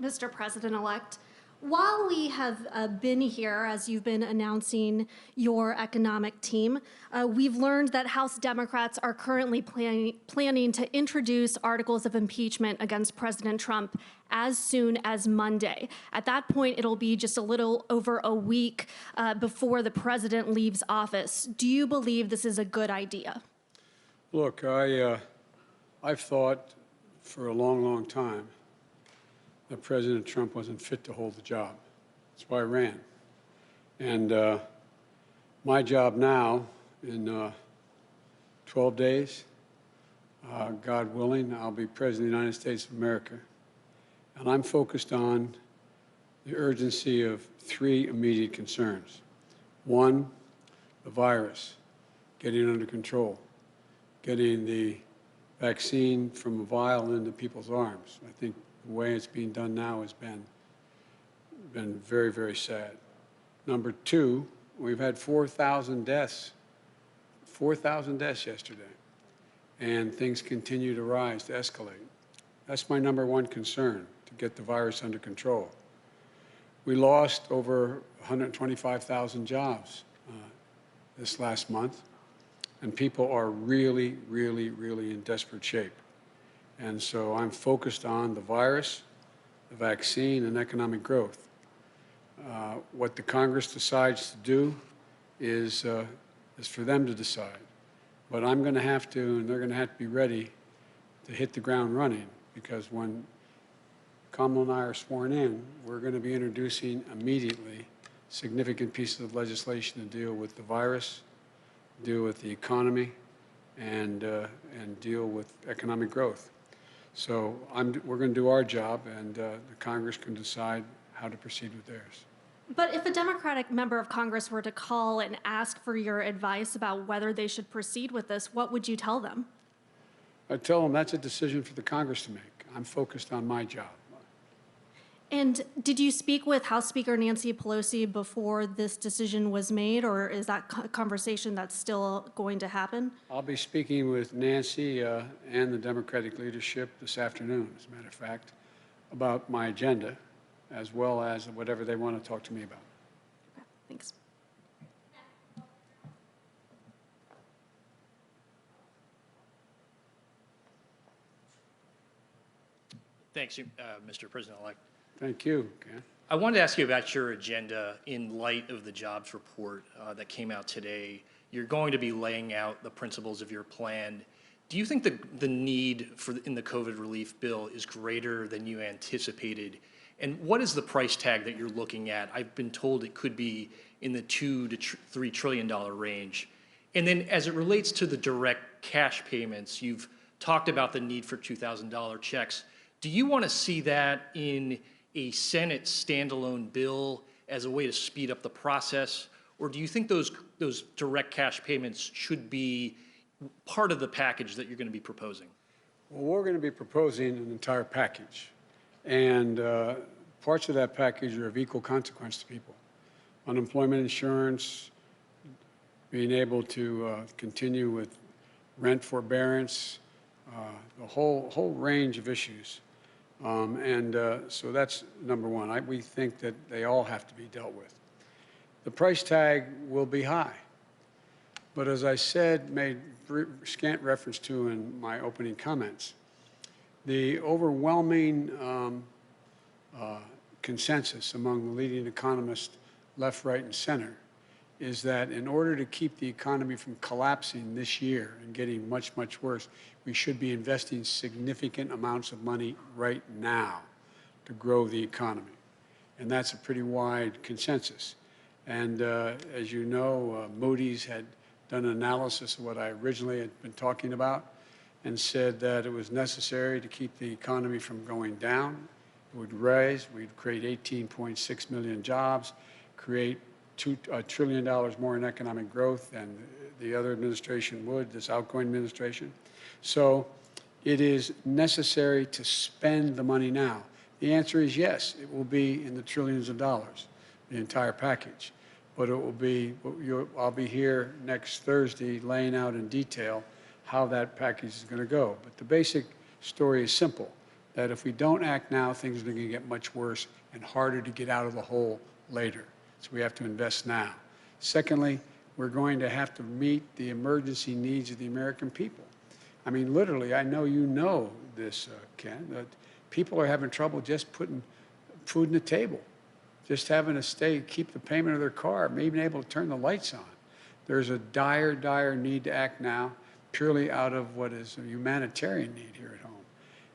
Speaker 7: Mr. President-elect, while we have been here, as you've been announcing your economic team, we've learned that House Democrats are currently planning to introduce articles of impeachment against President Trump as soon as Monday. At that point, it'll be just a little over a week before the president leaves office. Do you believe this is a good idea?
Speaker 2: Look, I've thought for a long, long time that President Trump wasn't fit to hold the job. That's why I ran. And my job now, in 12 days, God willing, I'll be President of the United States of America. And I'm focused on the urgency of 3 immediate concerns. 1, the virus, getting it under control, getting the vaccine from a vial into people's arms. I think the way it's being done now has been very, very sad. Number 2, we've had 4,000 deaths. 4,000 deaths yesterday. And things continue to rise, to escalate. That's my number 1 concern, to get the virus under control. We lost over 125,000 jobs this last month, and people are really, really, really in desperate shape. And so I'm focused on the virus, the vaccine, and economic growth. What the Congress decides to do is for them to decide. But I'm going to have to, and they're going to have to be ready to hit the ground running, because when Kamala and I are sworn in, we're going to be introducing immediately significant pieces of legislation to deal with the virus, deal with the economy, and deal with economic growth. So we're going to do our job, and the Congress can decide how to proceed with theirs.
Speaker 7: But if a Democratic member of Congress were to call and ask for your advice about whether they should proceed with this, what would you tell them?
Speaker 2: I'd tell them that's a decision for the Congress to make. I'm focused on my job.
Speaker 7: And did you speak with House Speaker Nancy Pelosi before this decision was made, or is that conversation that's still going to happen?
Speaker 2: I'll be speaking with Nancy and the Democratic leadership this afternoon, as a matter of fact, about my agenda, as well as whatever they want to talk to me about.
Speaker 7: Okay, thanks.
Speaker 8: Thanks, Mr. President-elect.
Speaker 2: Thank you, Ken.
Speaker 8: I wanted to ask you about your agenda in light of the jobs report that came out today. You're going to be laying out the principles of your plan. Do you think the need in the COVID relief bill is greater than you anticipated? And what is the price tag that you're looking at? I've been told it could be in the $2 to $3 trillion range. And then as it relates to the direct cash payments, you've talked about the need for $2,000 checks. Do you want to see that in a Senate standalone bill as a way to speed up the process? Or do you think those direct cash payments should be part of the package that you're going to be proposing?
Speaker 2: Well, we're going to be proposing an entire package. And parts of that package are of equal consequence to people. Unemployment insurance, being able to continue with rent forbearance, the whole range of issues. So that's number 1. We think that they all have to be dealt with. The price tag will be high. But as I said, made scant reference to in my opening comments, the overwhelming consensus among the leading economists, left, right, and center, is that in order to keep the economy from collapsing this year and getting much, much worse, we should be investing significant amounts of money right now to grow the economy. And that's a pretty wide consensus. And as you know, Moody's had done an analysis of what I originally had been talking about and said that it was necessary to keep the economy from going down. It would rise, we'd create 18.6 million jobs, create $2 trillion more in economic growth than the other administration would, this outgoing administration. So it is necessary to spend the money now. The answer is yes, it will be in the trillions of dollars, the entire package. But it will be, I'll be here next Thursday laying out in detail how that package is going to go. But the basic story is simple, that if we don't act now, things are going to get much worse and harder to get out of the hole later. So we have to invest now. Secondly, we're going to have to meet the emergency needs of the American people. I mean, literally, I know you know this, Ken, that people are having trouble just putting food on the table, just having to keep the payment of their car, maybe being able to turn the lights on. There's a dire, dire need to act now, purely out of what is a humanitarian need here at home.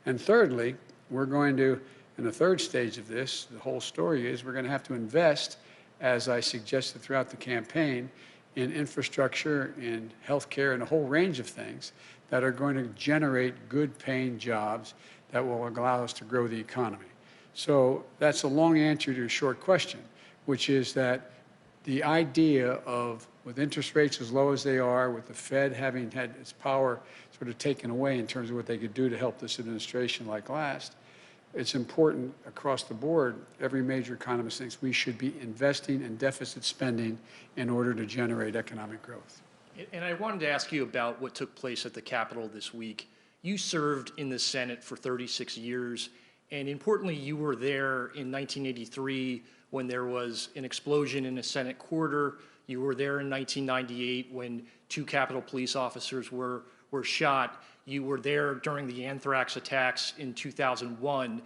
Speaker 2: And thirdly, we're going to And the third stage of this, the whole story is we're going to have to invest, as I suggested throughout the campaign, in infrastructure, in healthcare, and a whole range of things that are going to generate good paying jobs that will allow us to grow the economy. So that's a long answer to a short question, which is that the idea of, with interest rates as low as they are, with the Fed having had its power sort of taken away in terms of what they could do to help this administration like last, it's important across the board. Every major economist thinks we should be investing in deficit spending in order to generate economic growth.
Speaker 8: And I wanted to ask you about what took place at the Capitol this week. You served in the Senate for 36 years, and importantly, you were there in 1983 when there was an explosion in a Senate quarter. You were there in 1998 when 2 Capitol police officers were shot. You were there during the anthrax attacks in 2001.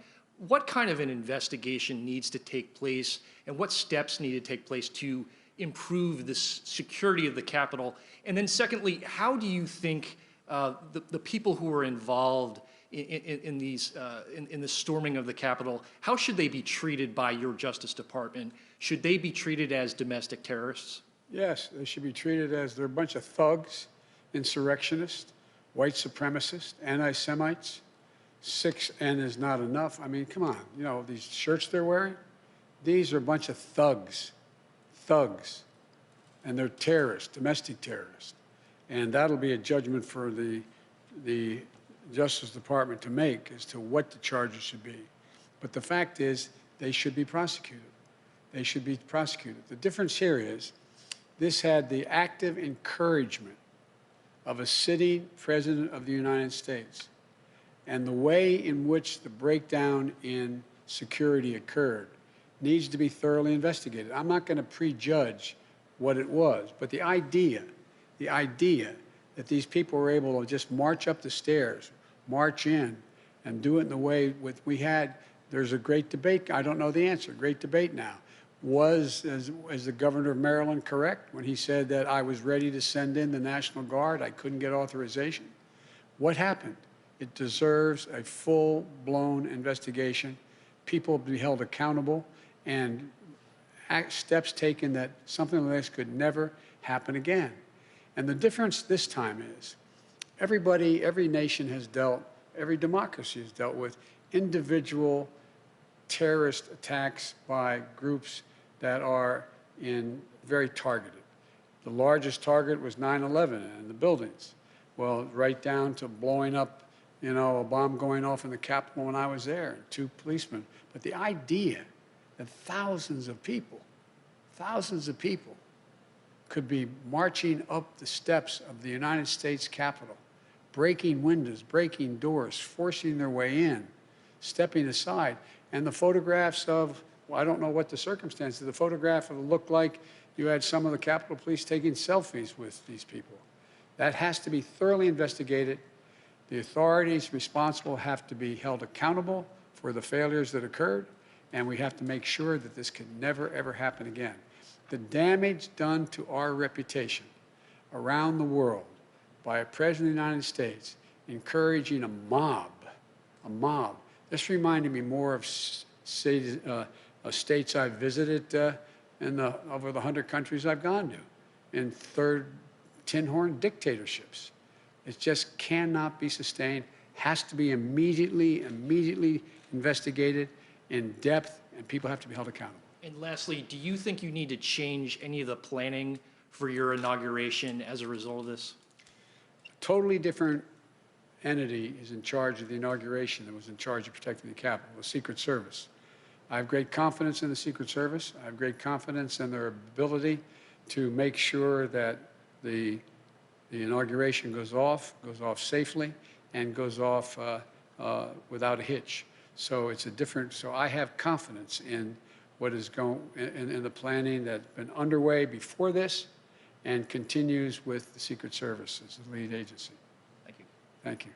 Speaker 8: What kind of an investigation needs to take place, and what steps need to take place to improve the security of the Capitol? And then secondly, how do you think the people who were involved in the storming of the Capitol, how should they be treated by your Justice Department? Should they be treated as domestic terrorists?
Speaker 2: Yes, they should be treated as they're a bunch of thugs, insurrectionists, white supremacists, anti-Semites. 6N is not enough. I mean, come on. You know, these shirts they're wearing, these are a bunch of thugs. And they're terrorists, domestic terrorists. And that'll be a judgment for the Justice Department to make as to what the charges should be. But the fact is, they should be prosecuted. They should be prosecuted. The difference here is, this had the active encouragement of a sitting President of the United States. And the way in which the breakdown in security occurred needs to be thoroughly investigated. I'm not going to prejudge what it was, but the idea that these people were able to just march up the stairs, march in, and do it in the way we had, there's a great debate. I don't know the answer. Great debate now. Was the governor of Maryland correct when he said that I was ready to send in the National Guard? I couldn't get authorization. What happened? It deserves a full-blown investigation. People be held accountable, and steps taken that something like this could never happen again. And the difference this time is every nation has dealt, every democracy has dealt with individual terrorist attacks by groups that are very targeted. The largest target was 9/11 and the buildings. Well, right down to blowing up, you know, a bomb going off in the Capitol when I was there, and 2 policemen. But the idea that thousands of people could be marching up the steps of the United States Capitol, breaking windows, breaking doors, forcing their way in, stepping aside. And the photographs of, well, I don't know what the circumstances, the photograph looked like you had some of the Capitol Police taking selfies with these people. That has to be thoroughly investigated. The authorities responsible have to be held accountable for the failures that occurred, and we have to make sure that this can never, ever happen again. The damage done to our reputation around the world by a President of the United States encouraging a mob. This reminded me more of states I've visited over the 100 countries I've gone to, in third tin horn dictatorships. It just cannot be sustained, has to be immediately investigated in depth, and people have to be held accountable.
Speaker 8: And lastly, do you think you need to change any of the planning for your inauguration as a result of this?
Speaker 2: A totally different entity is in charge of the inauguration than was in charge of protecting the Capitol, the Secret Service. I have great confidence in the Secret Service. I have great confidence in their ability to make sure that the inauguration goes off safely, and goes off without a hitch. So it's a different, so I have confidence in what is going, in the planning that's been underway before this and continues with the Secret Service as the lead agency.
Speaker 8: Thank you.
Speaker 2: Thank you.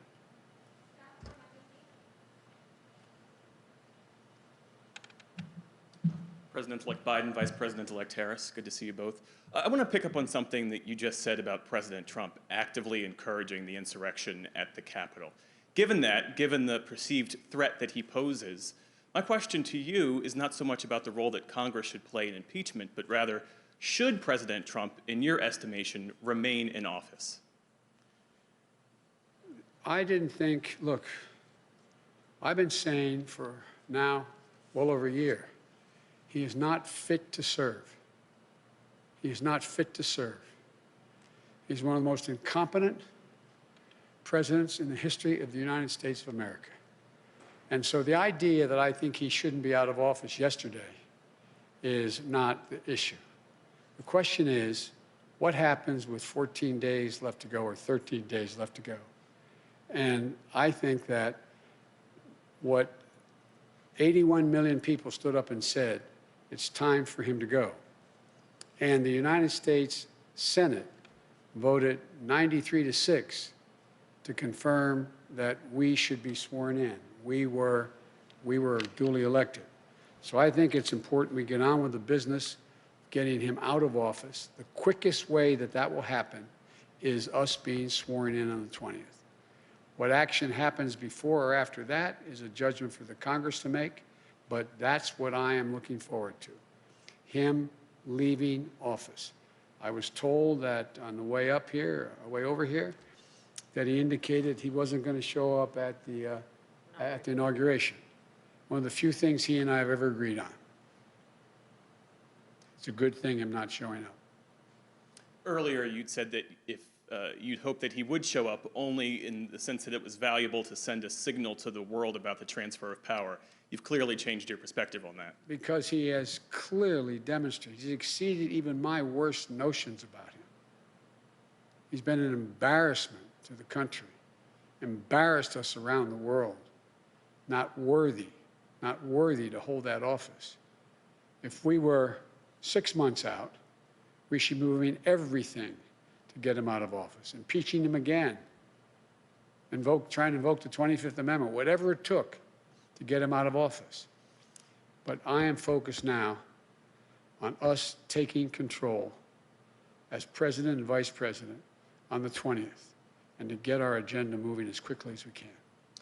Speaker 9: President-elect Biden, Vice President-elect Harris, good to see you both. I want to pick up on something that you just said about President Trump actively encouraging the insurrection at the Capitol. Given the perceived threat that he poses, My question to you is not so much about the role that Congress should play in impeachment, but rather, should President Trump, in your estimation, remain in office?
Speaker 2: I didn't think, look, I've been saying for now well over a year, he is not fit to serve. He is not fit to serve. He's one of the most incompetent presidents in the history of the United States of America. And so the idea that I think he shouldn't be out of office yesterday is not the issue. The question is, what happens with 14 days left to go or 13 days left to go? And I think that what 81 million people stood up and said, it's time for him to go. And the United States Senate voted 93-6 to confirm that we should be sworn in. We were duly elected. So I think it's important we get on with the business, getting him out of office. The quickest way that that will happen is us being sworn in on the 20th. What action happens before or after that is a judgment for the Congress to make, but that's what I am looking forward to, him leaving office. I was told that on the way up here, way over here, that he indicated he wasn't going to show up at the inauguration. One of the few things he and I have ever agreed on. It's a good thing I'm not showing up.
Speaker 9: Earlier, you'd said that if you'd hope that he would show up only in the sense that it was valuable to send a signal to the world about the transfer of power. You've clearly changed your perspective on that.
Speaker 2: Because he has clearly demonstrated, he's exceeded even my worst notions about him. He's been an embarrassment to the country, embarrassed us around the world, not worthy to hold that office. If we were 6 months out, we should be moving everything to get him out of office, impeaching him again, trying to invoke the 25th Amendment, whatever it took to get him out of office. But I am focused now on us taking control as president and vice president on the 20th and to get our agenda moving as quickly as we can.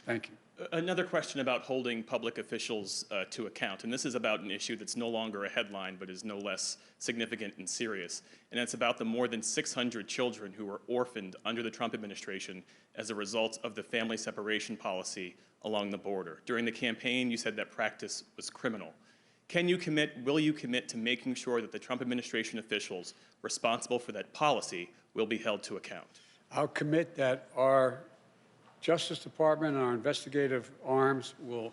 Speaker 2: Thank you.
Speaker 9: Another question about holding public officials to account, and this is about an issue that's no longer a headline but is no less significant and serious, and it's about the more than 600 children who were orphaned under the Trump administration as a result of the family separation policy along the border. During the campaign, you said that practice was criminal. Will you commit to making sure that the Trump administration officials responsible for that policy will be held to account?
Speaker 2: I'll commit that our Justice Department and our investigative arms will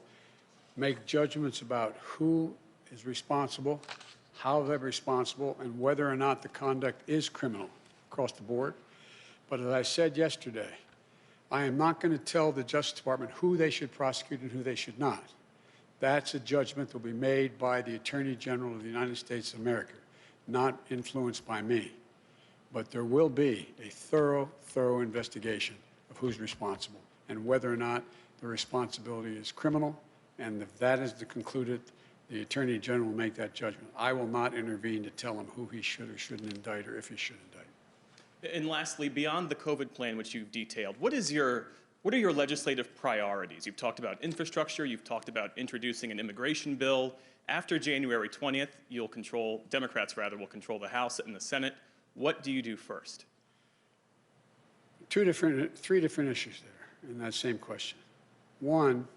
Speaker 2: make judgments about who is responsible, how they're responsible, and whether or not the conduct is criminal across the board. But as I said yesterday, I am not going to tell the Justice Department who they should prosecute and who they should not. That's a judgment that will be made by the Attorney General of the United States of America, not influenced by me. But there will be a thorough investigation of who's responsible and whether or not the responsibility is criminal. And if that is concluded, the Attorney General will make that judgment. I will not intervene to tell him who he should or shouldn't indict or if he should indict.
Speaker 9: And lastly, beyond the COVID plan, which you've detailed, what are your legislative priorities? You've talked about infrastructure. You've talked about introducing an immigration bill. After January 20th, Democrats will control the House and the Senate. What do you do first?
Speaker 2: Three different issues there in that same question. One,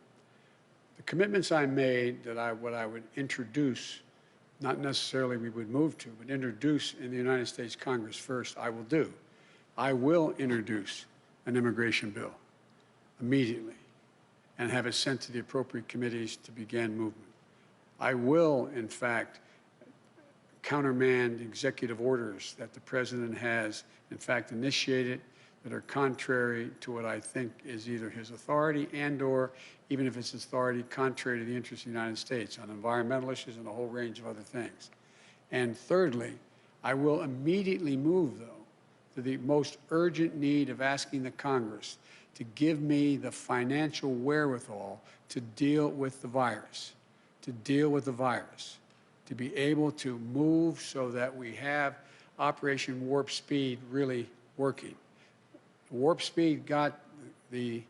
Speaker 2: the commitments I made that what I would introduce, not necessarily we would move to, but introduce in the United States Congress first, I will do. I will introduce an immigration bill immediately and have it sent to the appropriate committees to begin movement. I will, in fact, countermand executive orders that the president has, in fact, initiated that are contrary to what I think is either his authority and/or, even if it's his authority, contrary to the interests of the United States on environmental issues and a whole range of other things. And thirdly, I will immediately move, though, to the most urgent need of asking the Congress to give me the financial wherewithal to deal with the virus, to be able to move so that we have Operation Warp Speed really working. Warp Speed got the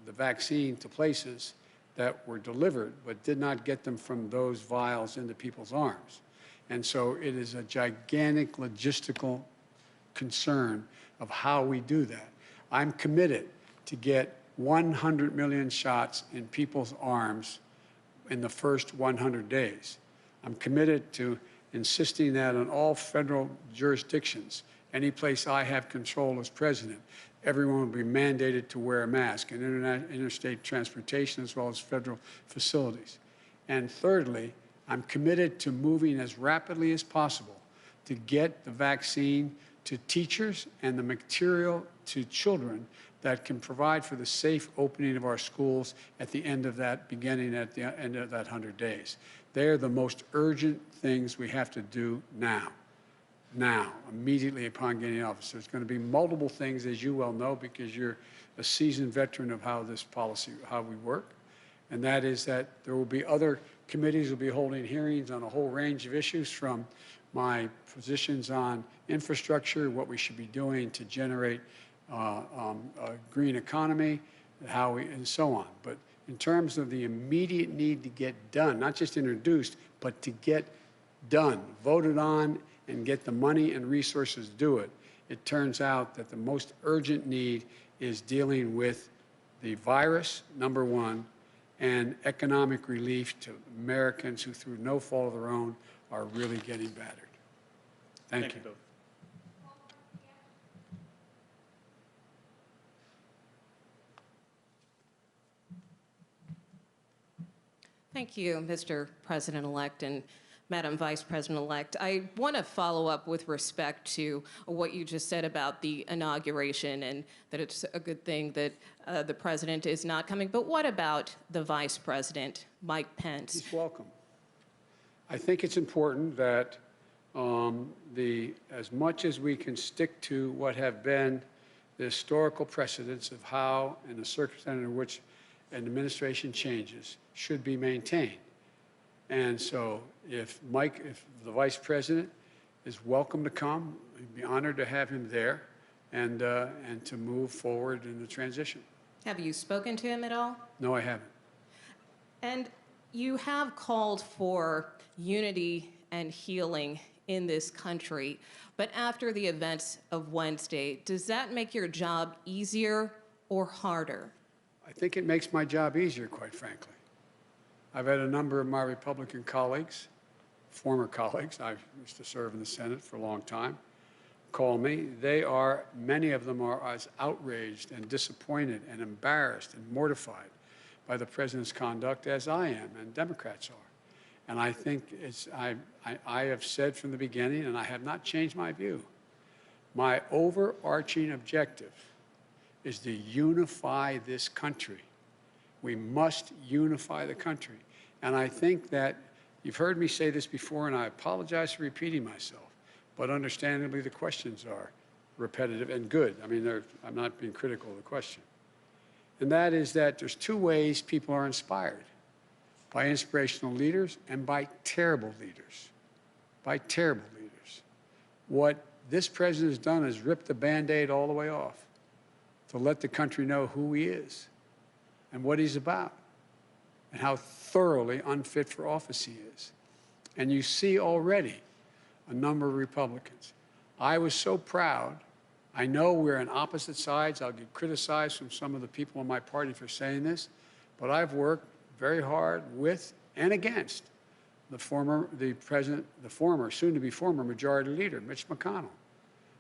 Speaker 2: vaccine to places that were delivered, but did not get them from those vials into people's arms. And so it is a gigantic logistical concern of how we do that. I'm committed to get 100 million shots in people's arms in the first 100 days. I'm committed to insisting that in all federal jurisdictions, any place I have control as president, everyone will be mandated to wear a mask in interstate transportation as well as federal facilities. And thirdly, I'm committed to moving as rapidly as possible to get the vaccine to teachers and the material to children that can provide for the safe opening of our schools at the end of that, beginning at the end of that 100 days. They're the most urgent things we have to do now. Now, immediately upon getting office. There's going to be multiple things, as you well know, because you're a seasoned veteran of how this policy, how we work. And that is that there will be other committees will be holding hearings on a whole range of issues, from my positions on infrastructure, what we should be doing to generate a green economy, and so on. But in terms of the immediate need to get done, not just introduced, but to get done, voted on, and get the money and resources to do it, it turns out that the most urgent need is dealing with the virus, number one, and economic relief to Americans who, through no fault of their own, are really getting battered. Thank you.
Speaker 9: both.
Speaker 10: Thank you, Mr. President-elect and Madam Vice President-elect. I want to follow up with respect to what you just said about the inauguration and that it's a good thing that the president is not coming. But what about the Vice President, Mike Pence?
Speaker 2: He's welcome. I think it's important that as much as we can stick to what have been the historical precedents of how, in the circumstance in which an administration changes, should be maintained. And so if the Vice President is welcome to come, we'd be honored to have him there and to move forward in the transition.
Speaker 10: Have you spoken to him at all?
Speaker 2: No, I haven't.
Speaker 10: And you have called for unity and healing in this country, but after the events of Wednesday, does that make your job easier or harder?
Speaker 2: I think it makes my job easier, quite frankly. I've had a number of my Republican colleagues, former colleagues, I used to serve in the Senate for a long time, call me. Many of them are as outraged and disappointed and embarrassed and mortified by the president's conduct as I am and Democrats are. And I think I have said from the beginning, and I have not changed my view, my overarching objective is to unify this country. We must unify the country. And I think that you've heard me say this before, and I apologize for repeating myself, but understandably the questions are repetitive and good. I mean, I'm not being critical of the question. And that is that there's two ways people are inspired: by inspirational leaders and by terrible leaders. By terrible leaders. What this president has done is rip the Band-Aid all the way off to let the country know who he is and what he's about and how thoroughly unfit for office he is. And you see already a number of Republicans. I was so proud. I know we're on opposite sides. I'll get criticized from some of the people in my party for saying this, but I've worked very hard with and against the former, soon-to-be former Majority Leader, Mitch McConnell.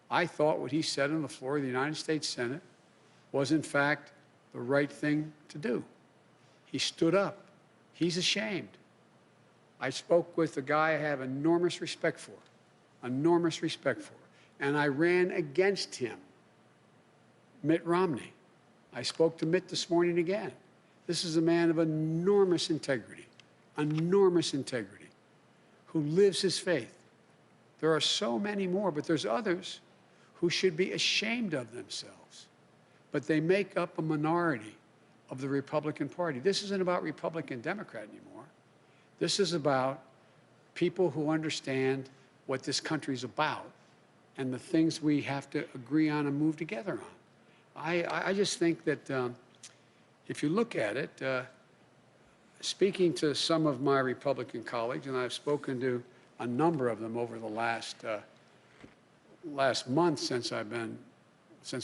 Speaker 2: I thought what he said on the floor of the United States Senate was, in fact, the right thing to do. He stood up. He's ashamed. I spoke with a guy I have enormous respect for, and I ran against him, Mitt Romney. I spoke to Mitt this morning again. This is a man of enormous integrity, who lives his faith. There are so many more, but there's others who should be ashamed of themselves. But they make up a minority of the Republican Party. This isn't about Republican, Democrat anymore. This is about people who understand what this country's about and the things we have to agree on and move together on. I just think that if you look at it, speaking to some of my Republican colleagues, and I've spoken to a number of them over the last month since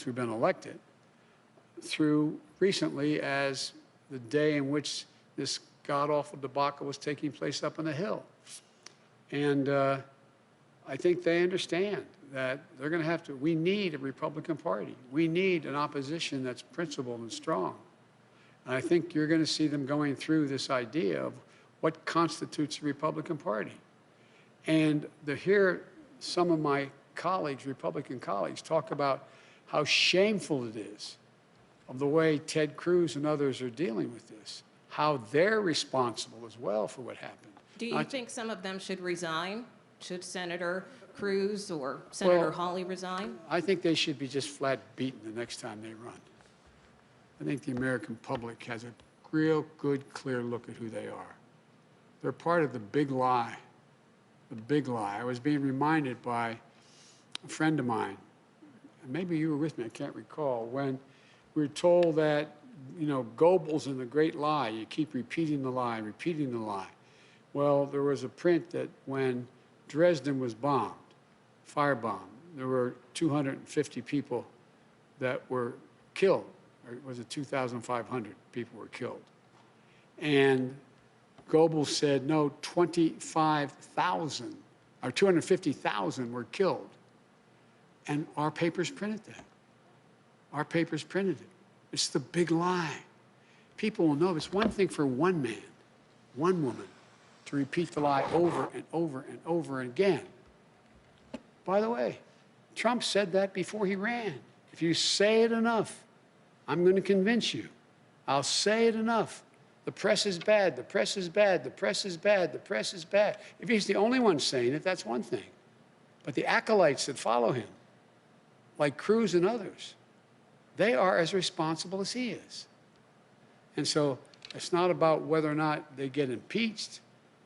Speaker 2: we've been elected, through recently as the day in which this god-awful debacle was taking place up on the Hill. And I think they understand that they're going to have to, we need a Republican Party. We need an opposition that's principled and strong. And I think you're going to see them going through this idea of what constitutes a Republican Party. And to hear some of my colleagues, Republican colleagues, talk about how shameful it is of the way Ted Cruz and others are dealing with this, how they're responsible as well for what happened.
Speaker 10: Do you think some of them should resign? Should Senator Cruz or Senator Hawley resign?
Speaker 2: I think they should be just flat beaten the next time they run. I think the American public has a real good, clear look at who they are. They're part of the big lie. The big lie. I was being reminded by a friend of mine, and maybe you were with me, I can't recall, when we were told that, you know, Goebbels in The Great Lie, you keep repeating the lie, repeating the lie. Well, there was a print that when Dresden was bombed, firebombed, there were 250 people that were killed, or was it 2,500 people were killed? And Goebbels said, no, 25,000 or 250,000 were killed. And our papers printed that. Our papers printed it. It's the big lie. People will know it's one thing for one man, one woman, to repeat the lie over and over and over again. By the way, Trump said that before he ran. If you say it enough, I'm going to convince you. I'll say it enough. The press is bad, the press is bad, the press is bad, the press is bad. If he's the only one saying it, that's one thing. But the acolytes that follow him, like Cruz and others, they are as responsible as he is. And so it's not about whether or not they get impeached.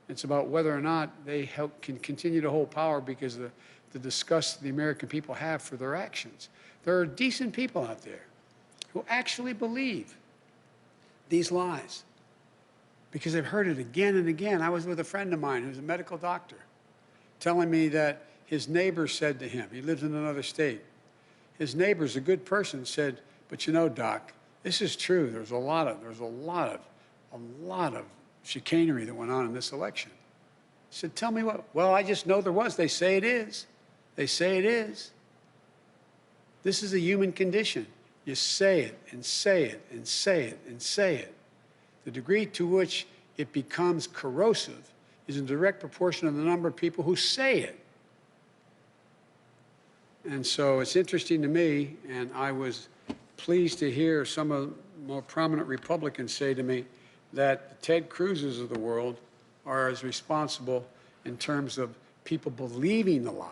Speaker 2: It's about whether or not they can continue to hold power because of the disgust the American people have for their actions. There are decent people out there who actually believe these lies because they've heard it again and again. I was with a friend of mine who's a medical doctor telling me that his neighbor said to him, he lives in another state, his neighbor's a good person, said, but you know, doc, this is true. There's a lot of chicanery that went on in this election. He said, tell me what? Well, I just know there was. They say it is. They say it is. This is a human condition. You say it and say it and say it and say it. The degree to which it becomes corrosive is in direct proportion to the number of people who say it. And so it's interesting to me, and I was pleased to hear some of the more prominent Republicans say to me that the Ted Cruzes of the world are as responsible in terms of people believing the lies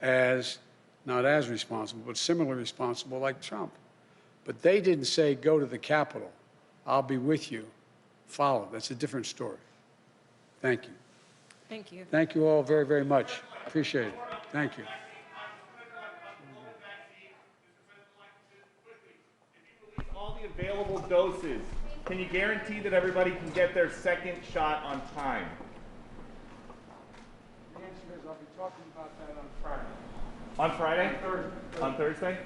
Speaker 2: as, not as responsible, but similarly responsible like Trump. But they didn't say, go to the Capitol, I'll be with you, follow. That's a different story. Thank you.
Speaker 10: Thank you.
Speaker 2: Thank you all very, very much. Appreciate it. Thank you.
Speaker 11: All the available doses. Can you guarantee that everybody can get their second shot on time?
Speaker 2: The answer is I'll be talking about that on Friday.
Speaker 11: On Friday?
Speaker 2: On Thursday.
Speaker 11: On Thursday?